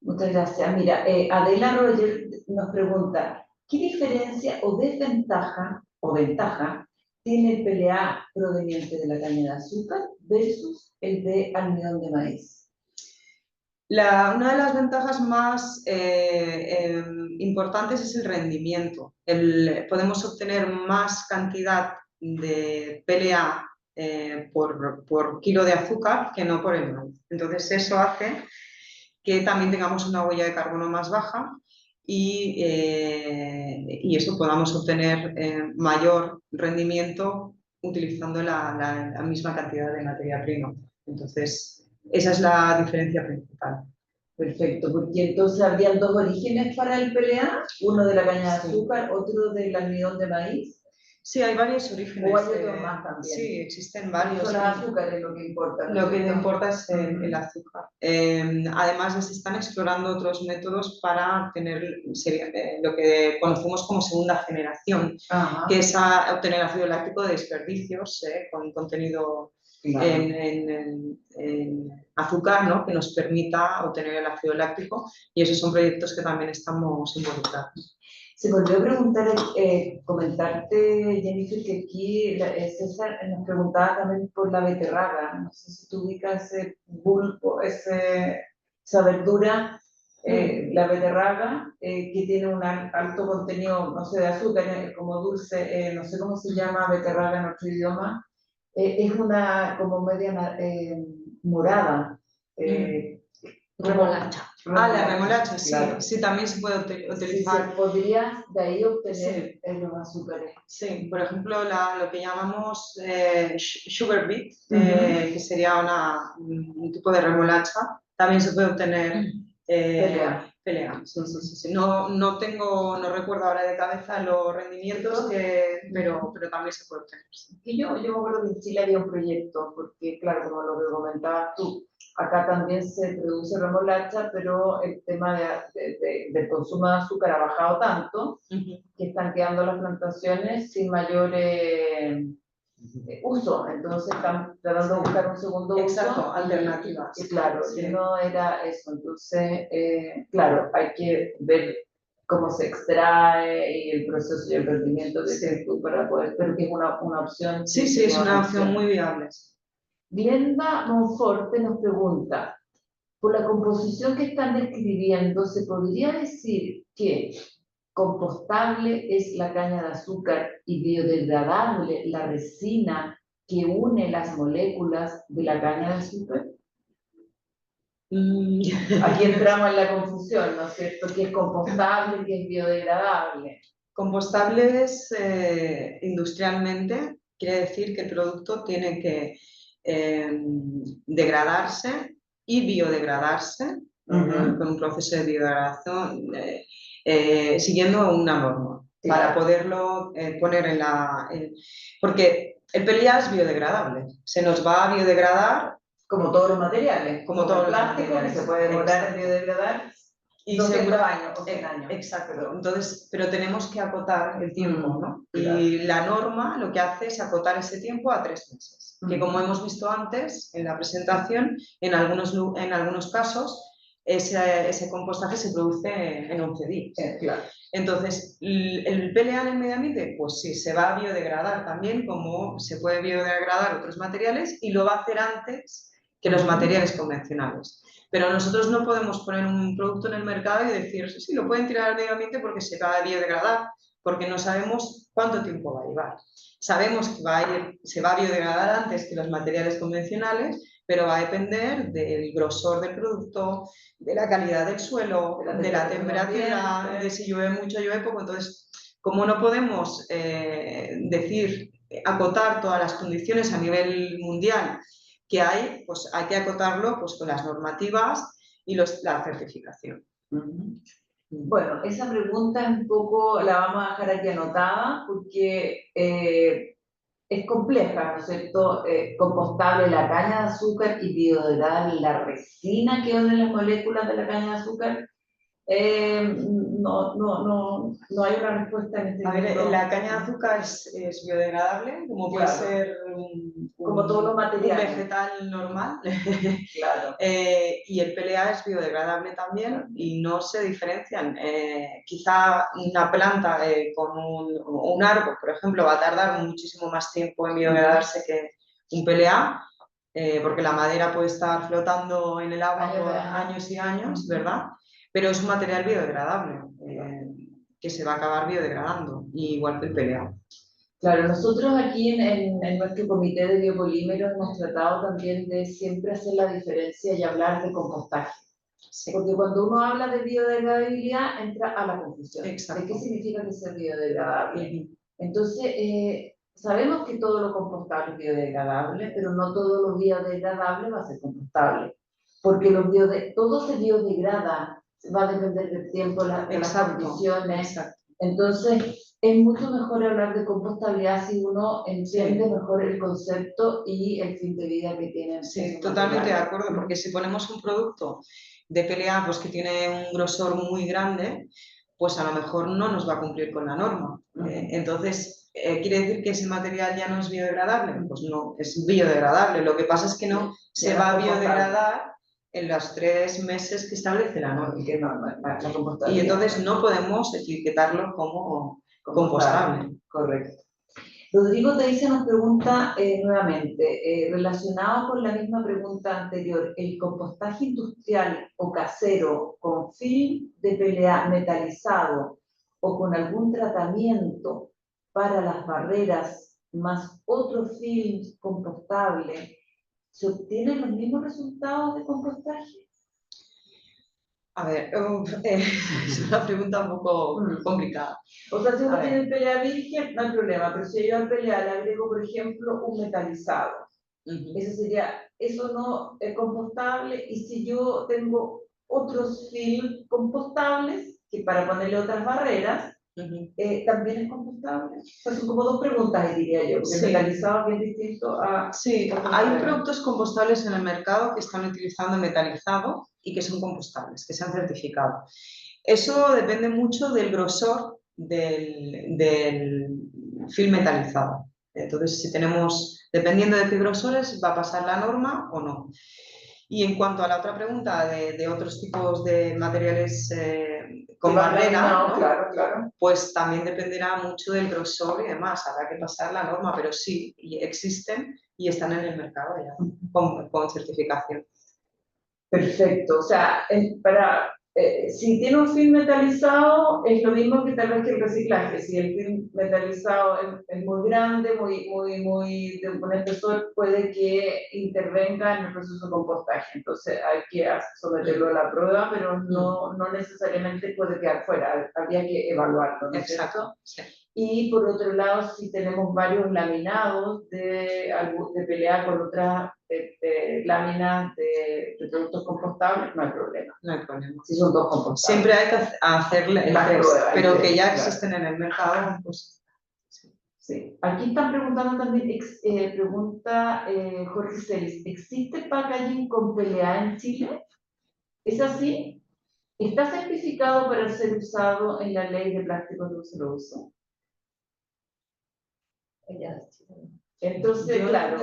Muchas gracias. Mira, Adela Roger nos pregunta, ¿qué diferencia o desventaja o ventaja tiene el PLA proveniente de la caña de azúcar versus el de almidón de maíz? Una de las ventajas más importantes es el rendimiento. Podemos obtener más cantidad de PLA por kilo de azúcar que no por el maíz. Entonces eso hace que también tengamos una huella de carbono más baja y eso podamos obtener mayor rendimiento utilizando la misma cantidad de materia prima. Entonces, esa es la diferencia principal. Perfecto, porque entonces habrían dos orígenes para el PLA, uno de la caña de azúcar, otro del almidón de maíz. Sí, hay varios orígenes. O hay otros más también. Sí, existen varios. Son los azúcares lo que importa. Lo que importa es el azúcar. Además, se están explorando otros métodos para obtener lo que conocemos como segunda generación, que es obtener ácido láctico de desperdicios con contenido en azúcar, ¿no? Que nos permita obtener el ácido láctico, y esos son proyectos que también estamos involucrados. Se me olvidó preguntar, comentarte, Jennifer, que aquí César nos preguntaba también por la beterraga. No sé si tú ubicas ese bulbo, esa verdura, la beterraga, que tiene un alto contenido, no sé, de azúcar, como dulce, no sé cómo se llama beterraga en nuestro idioma. Es una como media morada. Remolacha. La remolacha, sí, claro. sí, también se puede utilizar. Sí, podrías de ahí obtener los azúcares. Sí, por ejemplo, lo que llamamos sugar beet, Ujú. que sería un tipo de remolacha, también se puede obtener PLA. Sí. No recuerdo ahora de cabeza los rendimientos, pero también se puede obtener. Sí. Y yo me acuerdo que en Chile había un proyecto, porque claro, como lo que comentabas tú, acá también se produce remolacha, pero el tema del consumo de azúcar ha bajado tanto que están quedando las plantaciones sin mayor uso. Entonces están tratando de buscar un segundo uso. Exacto, alternativas. Y claro, Sí. no era eso. Entonces, claro, hay que ver cómo se extrae y el proceso y el rendimiento de ese para poder, pero que es una opción. Sí, es una opción muy viable. Glenda Monforte nos pregunta, por la composición que están describiendo, ¿se podría decir que compostable es la caña de azúcar y biodegradable la resina que une las moléculas de la caña de azúcar? Aquí entramos en la confusión, ¿no es cierto? ¿Qué es compostable y qué es biodegradable? Compostable es industrialmente, quiere decir que el producto tiene que degradarse y biodegradarse con un proceso de biodegradación siguiendo una norma para poderlo poner porque el PLA es biodegradable, se nos va a biodegradar como todos los materiales, como todos los plástico materiales. Que se puede demorar en biodegradar y 200 años o 100 años. Exacto. Entonces, pero tenemos que acotar el tiempo, ¿no? Claro. Y la norma lo que hace es acotar ese tiempo a 3 meses. Que como hemos visto antes en la presentación, en algunos casos ese compostaje se produce en 11 días. Claro. Entonces, el PLA en el medio ambiente, pues sí, se va a biodegradar también, como se puede biodegradar otros materiales, y lo va a hacer antes que los materiales convencionales. Pero nosotros no podemos poner un producto en el mercado y decir, sí, lo pueden tirar al medio ambiente porque se va a biodegradar, porque no sabemos cuánto tiempo va a llevar. Sabemos que se va a biodegradar antes que los materiales convencionales, pero va a depender del grosor del producto, de la calidad del suelo, de la temperatura, de si llueve mucho o llueve poco. Entonces, como no podemos acotar todas las condiciones a nivel mundial que hay, pues hay que acotarlo pues, con las normativas y la certificación. Bueno, esa pregunta un poco la vamos a dejar aquí anotada porque es compleja, ¿no es cierto? Compostable la caña de azúcar y biodegradable la resina que une las moléculas de la caña de azúcar. No hay una respuesta en este momento. La caña de azúcar es biodegradable, como puede ser como todos los materiales. Un vegetal normal. Claro. Y el PLA es biodegradable también y no se diferencian. Quizá una planta con un árbol, por ejemplo, va a tardar muchísimo más tiempo en biodegradarse que un PLA, porque la madera puede estar flotando en el agua Años por de años. años y años, ¿verdad? Pero es un material biodegradable, que se va a acabar biodegradando, y igual que el PLA. Claro, nosotros aquí en nuestro comité de biopolímeros hemos tratado también de siempre hacer la diferencia y hablar de compostaje. Sí, Porque cuando uno habla de biodegradabilidad entra a la confusión. exacto. ¿De qué significa que sea biodegradable? Ujú. Entonces, sabemos que todo lo compostable es biodegradable, pero no todo lo biodegradable va a ser compostable. Porque todo se biodegrada, va a depender del tiempo, de las Exacto, condiciones. exacto. Entonces, es mucho mejor hablar de compostabilidad si uno entiende Sí. mejor el concepto y el fin de vida que tienen. Sí, esos totalmente de materiales. acuerdo, porque si ponemos un producto de PLA pues, que tiene un grosor muy grande, pues a lo mejor no nos va a cumplir con la norma. Entonces, ¿quiere decir que ese material ya no es biodegradable? Pues no, es biodegradable. Lo que pasa es que no se va a biodegradar en los 3 meses que establece la norma. Que no, la Y compostabilidad. entonces no podemos etiquetarlo como compostable. Correcto. Rodrigo Teiza nos pregunta nuevamente, relacionado con la misma pregunta anterior, ¿el compostaje industrial o casero con film de PLA metalizado o con algún tratamiento para las barreras más otro film compostable, se obtienen los mismos resultados de compostaje? A ver, es una pregunta un poco complicada. O sea, si uno A tiene ver. el PLA virgen, no hay problema, pero si yo al PLA le agrego, por ejemplo, un metalizado, eso no es compostable, y si yo tengo otros film compostables, que para ponerle otras barreras, también es compostable. O sea, son como dos preguntas, diría yo, porque Sí. el metalizado es bien distinto a... Sí, hay productos compostables en el mercado que están utilizando metalizado y que son compostables, que se han certificado. Eso depende mucho del grosor del film metalizado. Entonces, si tenemos, dependiendo de qué grosores, va a pasar la norma o no. Y en cuanto a la otra pregunta de otros tipos de materiales con barrera, ¿no? Claro. Pues también dependerá mucho del grosor y demás. Habrá que pasar la norma, pero sí, y existen y están en el mercado ya, con certificación. Perfecto, o sea, si tiene un film metalizado, es lo mismo que tal vez que el reciclaje. Si el film metalizado es muy grande, de un espesor, puede que intervenga en el proceso de compostaje. Entonces hay que someterlo a la prueba, pero no necesariamente puede quedar fuera. Habría que evaluarlo, ¿no es cierto? Sí. Y por otro lado, si tenemos varios laminados de PLA con otras láminas de productos compostables, no hay problema. No hay problema. Si son dos compostables. Siempre hay que hacerle el Las test, pruebas, pero que ya claro. existen en el mercado, pues sí. Sí. Aquí están preguntando también, pregunta Jorge Celis, ¿existe packaging con PLA en Chile? ¿Es así? ¿Está certificado para ser usado en la ley de plásticos de un solo uso? Entonces, claro,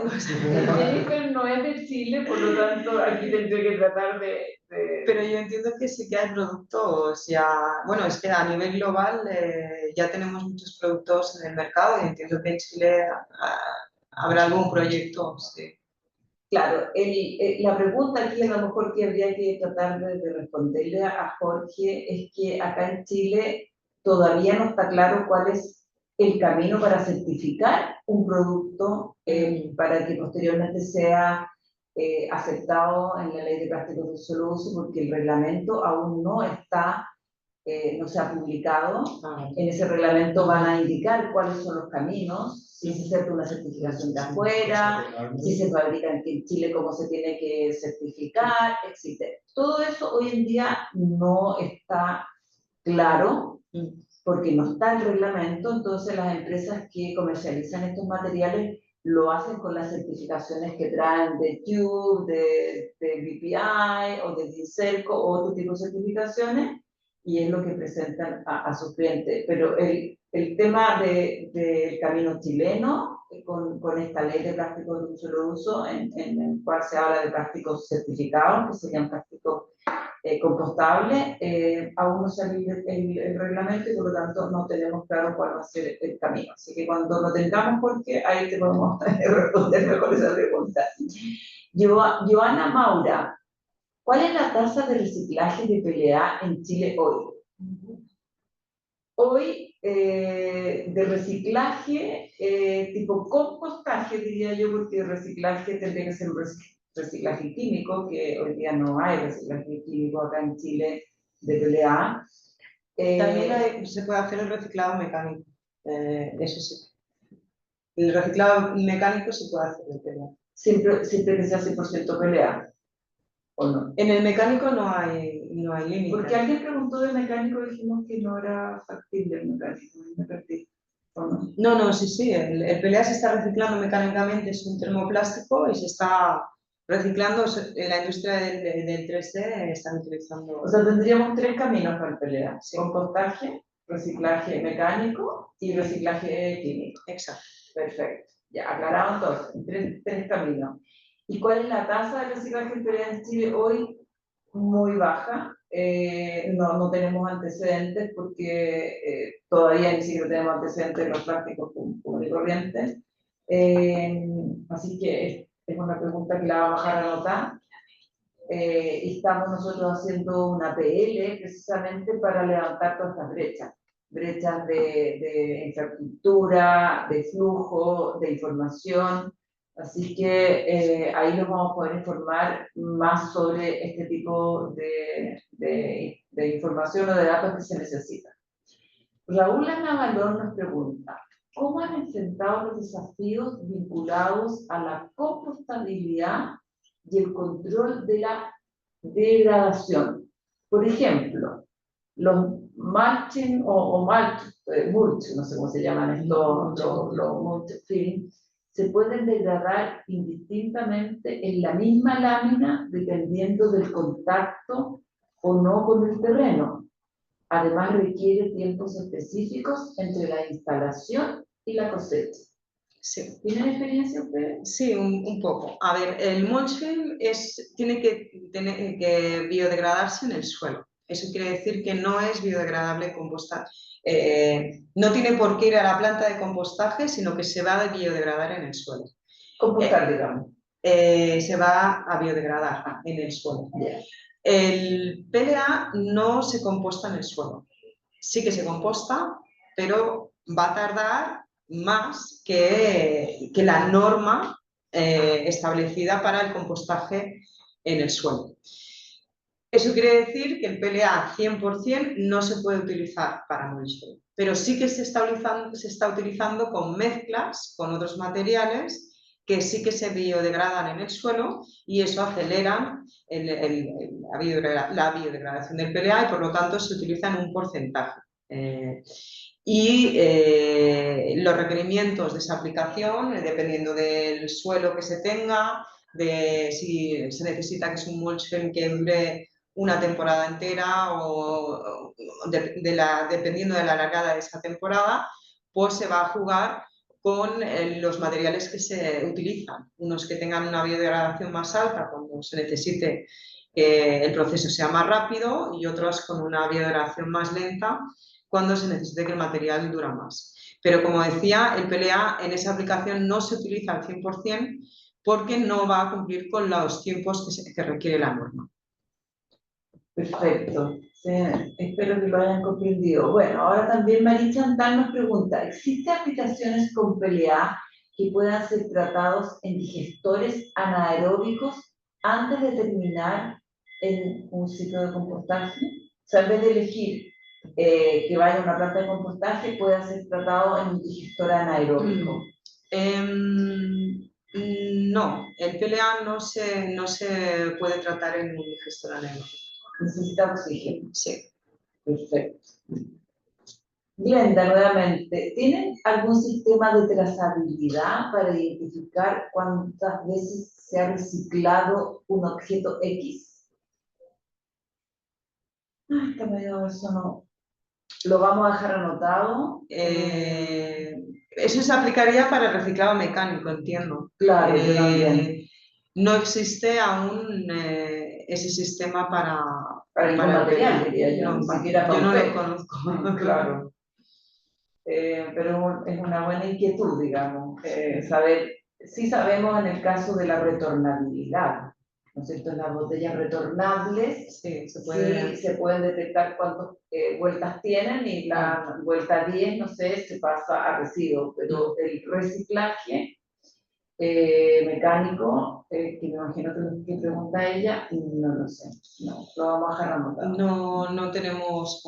Jennifer no es de Chile, por lo tanto aquí tendré que tratar de... Pero yo entiendo que sí que hay productos ya, bueno, es que a nivel global ya tenemos muchos productos en el mercado y entiendo que en Chile habrá algún proyecto, sí. Claro, la pregunta aquí a lo mejor que habría que tratar de responderle a Jorge es que acá en Chile todavía no está claro cuál es el camino para certificar un producto para que posteriormente sea aceptado en la ley de plásticos de un solo uso, porque el reglamento aún no está, no se ha publicado. En ese reglamento van a indicar cuáles son los caminos, si se acepta una certificación de afuera, si se fabrica en Chile, cómo se tiene que certificar, etc. Todo eso hoy en día no está claro, porque no está el reglamento. Entonces las empresas que comercializan estos materiales lo hacen con las certificaciones que traen de TÜV, de BPI o de DINCERCO o otro tipo de certificaciones, y es lo que presentan a sus clientes. Pero el tema del camino chileno, con esta ley de plásticos de un solo uso, en el cual se habla de plásticos certificados, que serían plásticos compostable, aún no salió el reglamento y por lo tanto no tenemos claro cuál va a ser el camino. Así que cuando lo tengamos, porque ahí te podemos responder mejor esa pregunta. Joana Maura, ¿cuál es la tasa de reciclaje de PLA en Chile hoy? Hoy, de reciclaje, tipo compostaje, diría yo, porque reciclaje tendría que ser un reciclaje químico, que hoy día no hay reciclaje químico acá en Chile de PLA. También se puede hacer el reciclado mecánico, eso sí. El reciclado mecánico se puede hacer de PLA. Siempre que sea 100% PLA, ¿o no? En el mecánico no hay límite. Porque alguien preguntó de mecánico y dijimos que no era factible el mecánico, me perdí, ¿o no? No, sí, el PLA se está reciclando mecánicamente, es un termoplástico y se está reciclando en la industria del 3D, están utilizando... O sea, tendríamos 3 caminos para el PLA: Sí. compostaje, reciclaje mecánico y reciclaje químico. Exacto. Perfecto. Ya, aclarado entonces, tres caminos. ¿Y cuál es la tasa de reciclaje del PLA en Chile hoy? Muy baja. No tenemos antecedentes porque todavía ni siquiera tenemos antecedentes de los plásticos comunes y corrientes. Así que es una pregunta que la vamos a bajar a anotar. Estamos nosotros haciendo una PL precisamente para levantar todas estas brechas de infraestructura, de flujo, de información. Así que ahí nos vamos a poder informar más sobre este tipo de información o de datos que se necesitan. Raúl Navalón nos pregunta, ¿cómo han enfrentado los desafíos vinculados a la compostabilidad y el control de la degradación? Por ejemplo, los mulching o mulch, no sé cómo se llaman estos, los mulch film, se pueden degradar indistintamente en la misma lámina dependiendo del contacto o no con el terreno. Además requiere tiempos específicos entre la instalación y la cosecha. Sí. ¿Tienen experiencia ustedes? Sí, un poco. A ver, el mulch film tiene que biodegradarse en el suelo. Eso quiere decir que no es biodegradable compostar. No tiene por qué ir a la planta de compostaje, sino que se va a biodegradar en el suelo. Compostar, digamos. Se va a biodegradar en el suelo. Yeah. El PLA no se composta en el suelo. Sí que se composta, pero va a tardar más que la norma establecida para el compostaje en el suelo. Eso quiere decir que el PLA 100% no se puede utilizar para mulch, pero sí que se está utilizando con mezclas con otros materiales que sí que se biodegradan en el suelo y eso acelera la biodegradación del PLA y por lo tanto se utiliza en un porcentaje. Los requerimientos de esa aplicación, dependiendo del suelo que se tenga, de si se necesita que es un mulch film que dure una temporada entera o dependiendo de la largada de esa temporada, pues se va a jugar con los materiales que se utilizan. Unos que tengan una biodegradación más alta cuando se necesite que el proceso sea más rápido y otros con una biodegradación más lenta cuando se necesite que el material dura más. Pero como decía, el PLA en esa aplicación no se utiliza al 100% porque no va a cumplir con los tiempos que requiere la norma. Perfecto. Sí, espero que lo hayan comprendido. Bueno, ahora también María Chantal nos pregunta, ¿existen aplicaciones con PLA que puedan ser tratados en digestores anaeróbicos antes de terminar en un ciclo de compostaje? O sea, en vez de elegir que vaya a una planta de compostaje, pueda ser tratado en un digestor anaeróbico. No, el PLA no se puede tratar en un digestor anaeróbico. Necesita oxígeno. Sí. Perfecto. Glenda, nuevamente, ¿tienen algún sistema de trazabilidad para identificar cuántas veces se ha reciclado un objeto X? Ay, que me dio eso, no. ¿Lo vamos a dejar anotado? Eso se aplicaría para el reciclado mecánico, entiendo. Claro, yo también. No existe aún ese sistema para Para el material, diría yo, no, ni siquiera yo para no un lo PET. conozco. Claro. Pero es una buena inquietud, digamos, saber, sí sabemos en el caso de la retornabilidad, ¿no es cierto? En las botellas retornables Sí, sí se pueden detectar cuántas vueltas tienen y la vuelta 10, no sé, se pasa a residuo, pero el reciclaje mecánico, que me imagino que pregunta ella, no lo sé, no, lo vamos a dejar anotado. No tenemos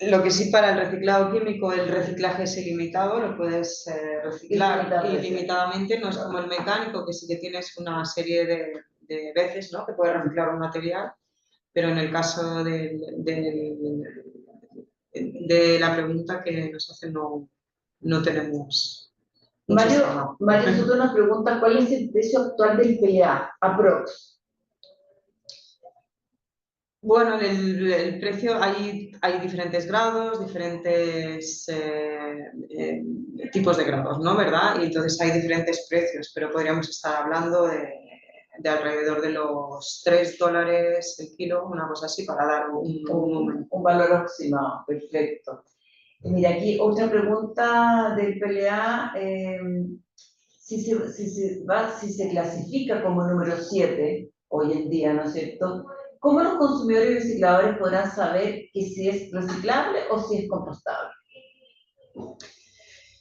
Lo que sí, para el reciclado químico, el reciclaje es ilimitado, lo puedes reciclar ilimitadamente, no es como el mecánico, que sí que tienes una serie de veces, ¿no?, que puedes reciclar un material, pero en el caso de la pregunta que nos hacen no tenemos mucho sistema. Mario Soto nos pregunta cuál es el precio actual del PLA, aprox. Bueno, el precio, hay diferentes grados, diferentes tipos de grados, ¿no? ¿Verdad? Y entonces hay diferentes precios, pero podríamos estar hablando de alrededor de los $3 el kilo, una cosa así, para dar un valor aproximado, perfecto. Mira, aquí otra pregunta del PLA, si se clasifica como número 7 hoy en día, ¿no es cierto? ¿Cómo los consumidores y recicladores podrán saber que si es reciclable o si es compostable?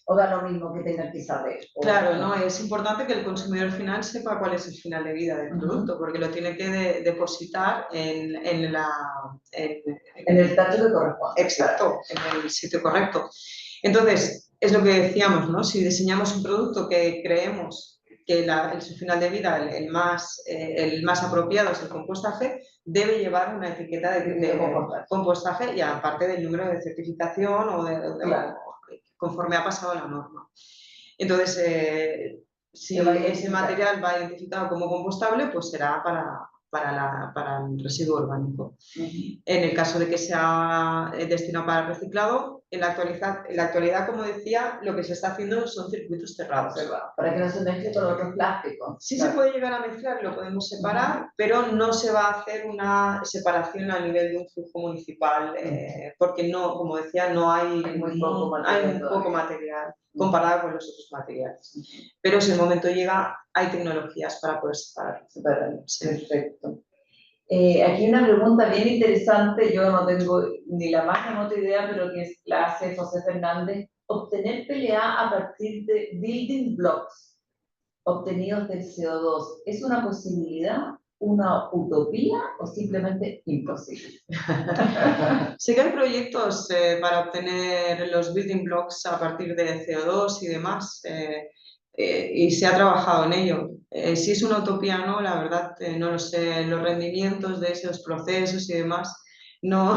¿O da lo mismo que tengan que saber? Claro, no, es importante que el consumidor final sepa cuál es el final de vida del producto, porque lo tiene que depositar en el tacho que corresponde. Exacto, en el sitio correcto. Entonces, es lo que decíamos, ¿no? Si diseñamos un producto que creemos que su final de vida, el más apropiado es el compostaje, debe llevar una etiqueta de compostaje y aparte del número de certificación o conforme ha pasado la norma. Entonces, si ese material va identificado como compostable, pues será para el residuo orgánico. En el caso de que sea destinado para el reciclado, en la actualidad, como decía, lo que se está haciendo son circuitos cerrados. Para que no se mezcle con otros plásticos. Sí, claro, se puede llegar a mezclar, lo podemos separar, pero no se va a hacer una separación a nivel de un flujo municipal, porque no, como decía, no hay muy poco material comparado con los otros materiales. Pero si el momento llega, hay tecnologías para poder separarlo. Sí. Perfecto. Aquí una pregunta bien interesante, yo no tengo ni la más remota idea, pero que la hace José Fernández. Obtener PLA a partir de building blocks obtenidos del CO2, ¿es una posibilidad, una utopía o simplemente imposible? Sí que hay proyectos para obtener los building blocks a partir de CO2 y demás, y se ha trabajado en ello. Si es una utopía o no, la verdad no lo sé, los rendimientos de esos procesos y demás no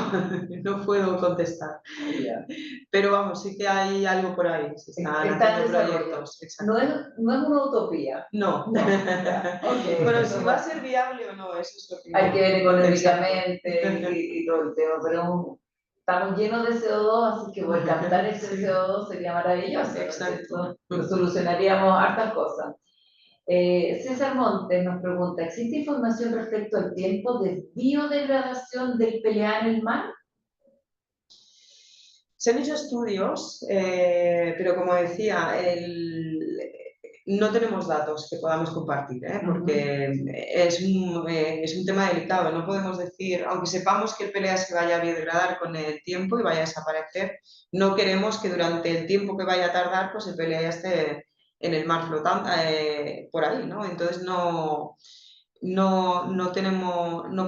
puedo contestar. Pero vamos, sí que hay algo por ahí, se están haciendo proyectos. No es una utopía. No. Okay. Bueno, si va a ser viable o no, eso es lo que hay que ver económicamente y todo el tema, pero estamos llenos de CO2, así que captar ese CO2 sería maravilloso. Exacto. Solucionaríamos hartas cosas. César Montes nos pregunta, ¿existe información respecto al tiempo de biodegradación del PLA en el mar? Se han hecho estudios, pero como decía, no tenemos datos que podamos compartir, porque es un tema delicado. No podemos decir, aunque sepamos que el PLA se vaya a biodegradar con el tiempo y vaya a desaparecer, no queremos que durante el tiempo que vaya a tardar, pues el PLA ya esté en el mar flotando por ahí, ¿no? Entonces no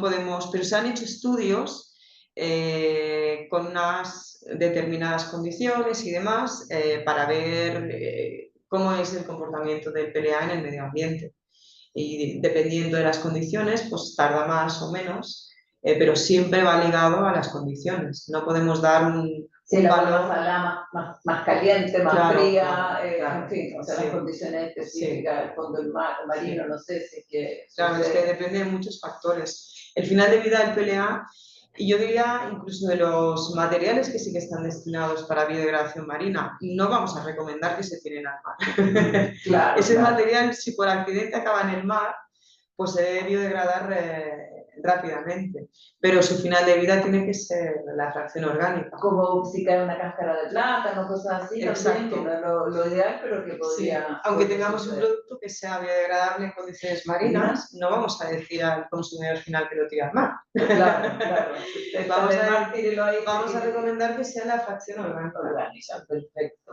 podemos, pero se han hecho estudios con unas determinadas condiciones y demás para ver cómo es el comportamiento del PLA en el medio ambiente. Y dependiendo de las condiciones, pues tarda más o menos, pero siempre va ligado a las condiciones. No podemos dar un valor más salada, más caliente, más fría, en fin, o sea, las condiciones específicas del fondo del mar, marino, no sé si es que... Claro, es que depende de muchos factores. El final de vida del PLA, y yo diría incluso de los materiales que sí que están destinados para biodegradación marina, no vamos a recomendar que se tiren al mar. Ese material, si por accidente acaba en el mar, pues se debe biodegradar rápidamente, pero su final de vida tiene que ser la fracción orgánica. Como si cae una cáscara de plátano, cosas así, también, Exacto. que no es lo ideal, pero que Sí, podría... aunque podría tengamos un suceder. producto que sea biodegradable en condiciones marinas, no vamos a decir al consumidor final que lo tire al mar. Claro, claro. Vamos a- Además, tírelo ahí, Vamos a tírelo. recomendar que sea la fracción orgánica. Orgánica, perfecto.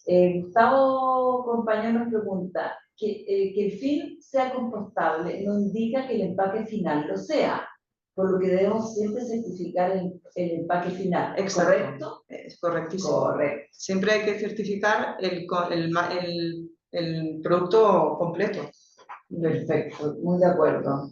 Gustavo Compañero nos pregunta, que el film sea compostable no indica que el empaque final lo sea, por lo que debemos siempre certificar el empaque final, Exacto. ¿correcto? Es correctísimo. Correcto. Siempre hay que certificar el producto completo. Perfecto, muy de acuerdo.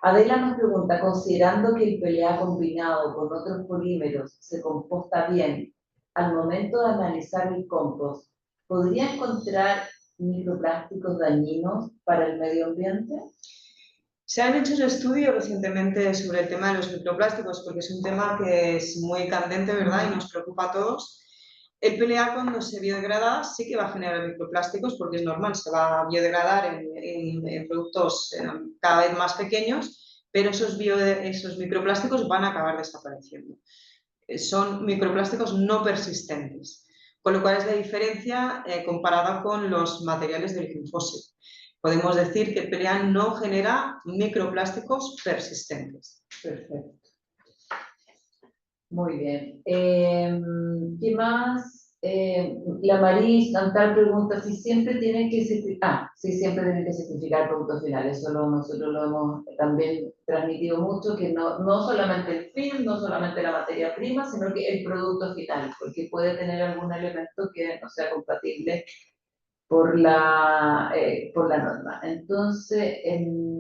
Adela nos pregunta, considerando que el PLA combinado con otros polímeros se composta bien, al momento de analizar el compost, ¿podría encontrar microplásticos dañinos para el medio ambiente? Se han hecho estudios recientemente sobre el tema de los microplásticos, porque es un tema que es muy candente, ¿verdad? Y nos preocupa a todos. El PLA, cuando se biodegrada, sí que va a generar microplásticos, porque es normal, se va a biodegradar en productos cada vez más pequeños, pero esos microplásticos van a acabar desapareciendo. Son microplásticos no persistentes, con lo cual es la diferencia comparada con los materiales del glifosato. Podemos decir que el PLA no genera microplásticos persistentes. Perfecto. Muy bien. ¿Qué más? La Maris Antal pregunta si siempre tienen que certificar, sí, siempre tienen que certificar productos finales. Eso nosotros lo hemos también transmitido mucho, que no solamente el film, no solamente la materia prima, sino que el producto final, porque puede tener algún elemento que no sea compatible por la norma. Entonces,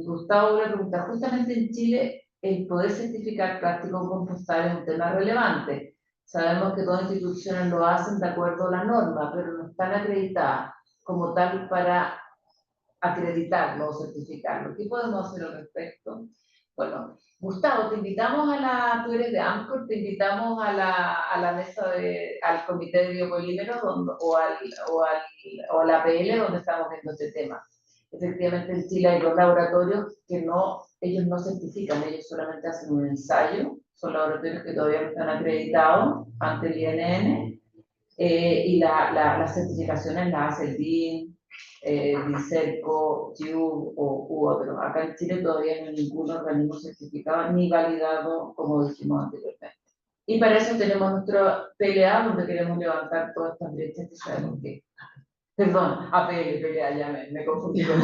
Gustavo le pregunta, justamente en Chile, el poder certificar plástico compostable es un tema relevante. Sabemos que todas las instituciones lo hacen de acuerdo a la norma, pero no están acreditadas como tal para acreditarlo o certificarlo. ¿Qué podemos hacer al respecto? Bueno, Gustavo, te invitamos tú eres de AMCOR, te invitamos a la mesa al comité de biopolímeros o a la APL donde estamos viendo este tema. Efectivamente, en Chile hay dos laboratorios que ellos no certifican, ellos solamente hacen un ensayo, son laboratorios que todavía no están acreditados ante el INN, y las certificaciones las hace el DIN, DINCERCO, TIUB u otro. Acá en Chile todavía no hay ningún organismo certificado ni validado, como dijimos anteriormente. Y para eso tenemos nuestro PLA, donde queremos levantar todas estas brechas que sabemos que... Perdón, APL, PLA, ya me confundí con...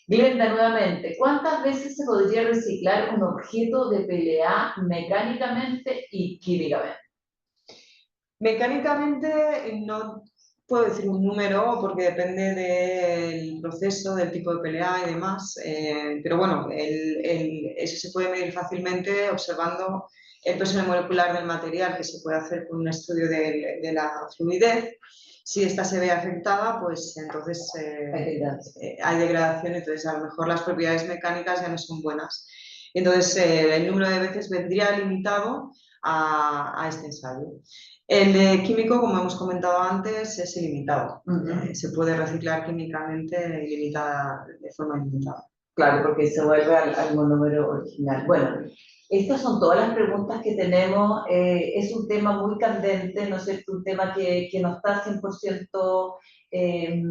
Glenda, nuevamente, ¿cuántas veces se podría reciclar un objeto de PLA mecánicamente y químicamente? Mecánicamente no puedo decir un número porque depende del proceso, del tipo de PLA y demás, pero bueno, eso se puede medir fácilmente observando el peso molecular del material, que se puede hacer con un estudio de la fluidez. Si esta se ve afectada, pues entonces hay degradación, entonces a lo mejor las propiedades mecánicas ya no son buenas. Entonces el número de veces vendría limitado a este ensayo. El de químico, como hemos comentado antes, es ilimitado. Se puede reciclar químicamente de forma ilimitada. Claro, porque se vuelve al monómero original. Bueno, estas son todas las preguntas que tenemos. Es un tema muy candente, ¿no es cierto? Un tema que no está 100%, que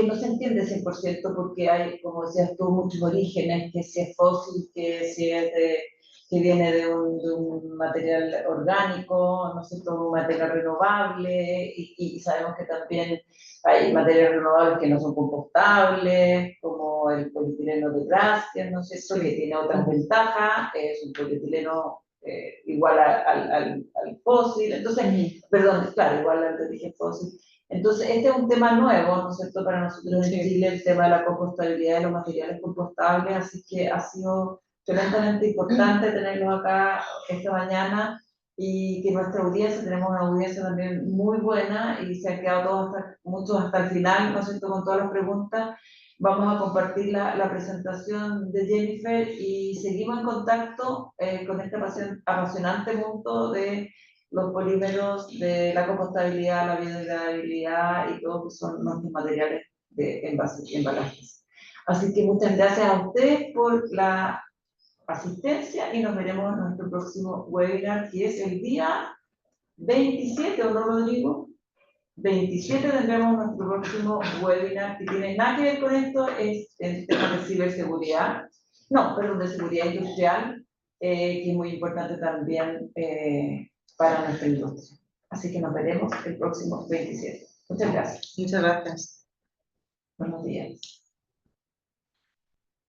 no se entiende 100% porque hay, como decías tú, muchos orígenes, que si es fósil, que viene de un material orgánico, ¿no es cierto? Un material renovable, y sabemos que también hay materiales renovables que no son compostables, como el polietileno de Braskem, ¿no es cierto? Sí. Que tiene otras ventajas, es un polietileno igual al fósil, entonces, perdón, claro, igual al de origen fósil. Entonces, este es un tema nuevo, ¿no es cierto?, para nosotros en Chile, el tema de la compostabilidad de los materiales compostables, así que ha sido tremendamente importante tenerlos acá esta mañana y que nuestra audiencia, tenemos una audiencia también muy buena y se han quedado muchos hasta el final, ¿no es cierto?, con todas las preguntas. Vamos a compartir la presentación de Jennifer y seguimos en contacto con este apasionante mundo de los polímeros, de la compostabilidad, la biodegradabilidad y todo que son nuestros materiales de embalajes. Así que muchas gracias a usted por la asistencia y nos veremos en nuestro próximo webinar, que es el día 27, ¿o no, Rodrigo? 27 tendremos nuestro próximo webinar que tiene nada que ver con esto, es el tema de ciberseguridad, no, perdón, de seguridad industrial, que es muy importante también para nuestra industria. Así que nos veremos el próximo 27. Muchas gracias. Muchas gracias. Buenos días.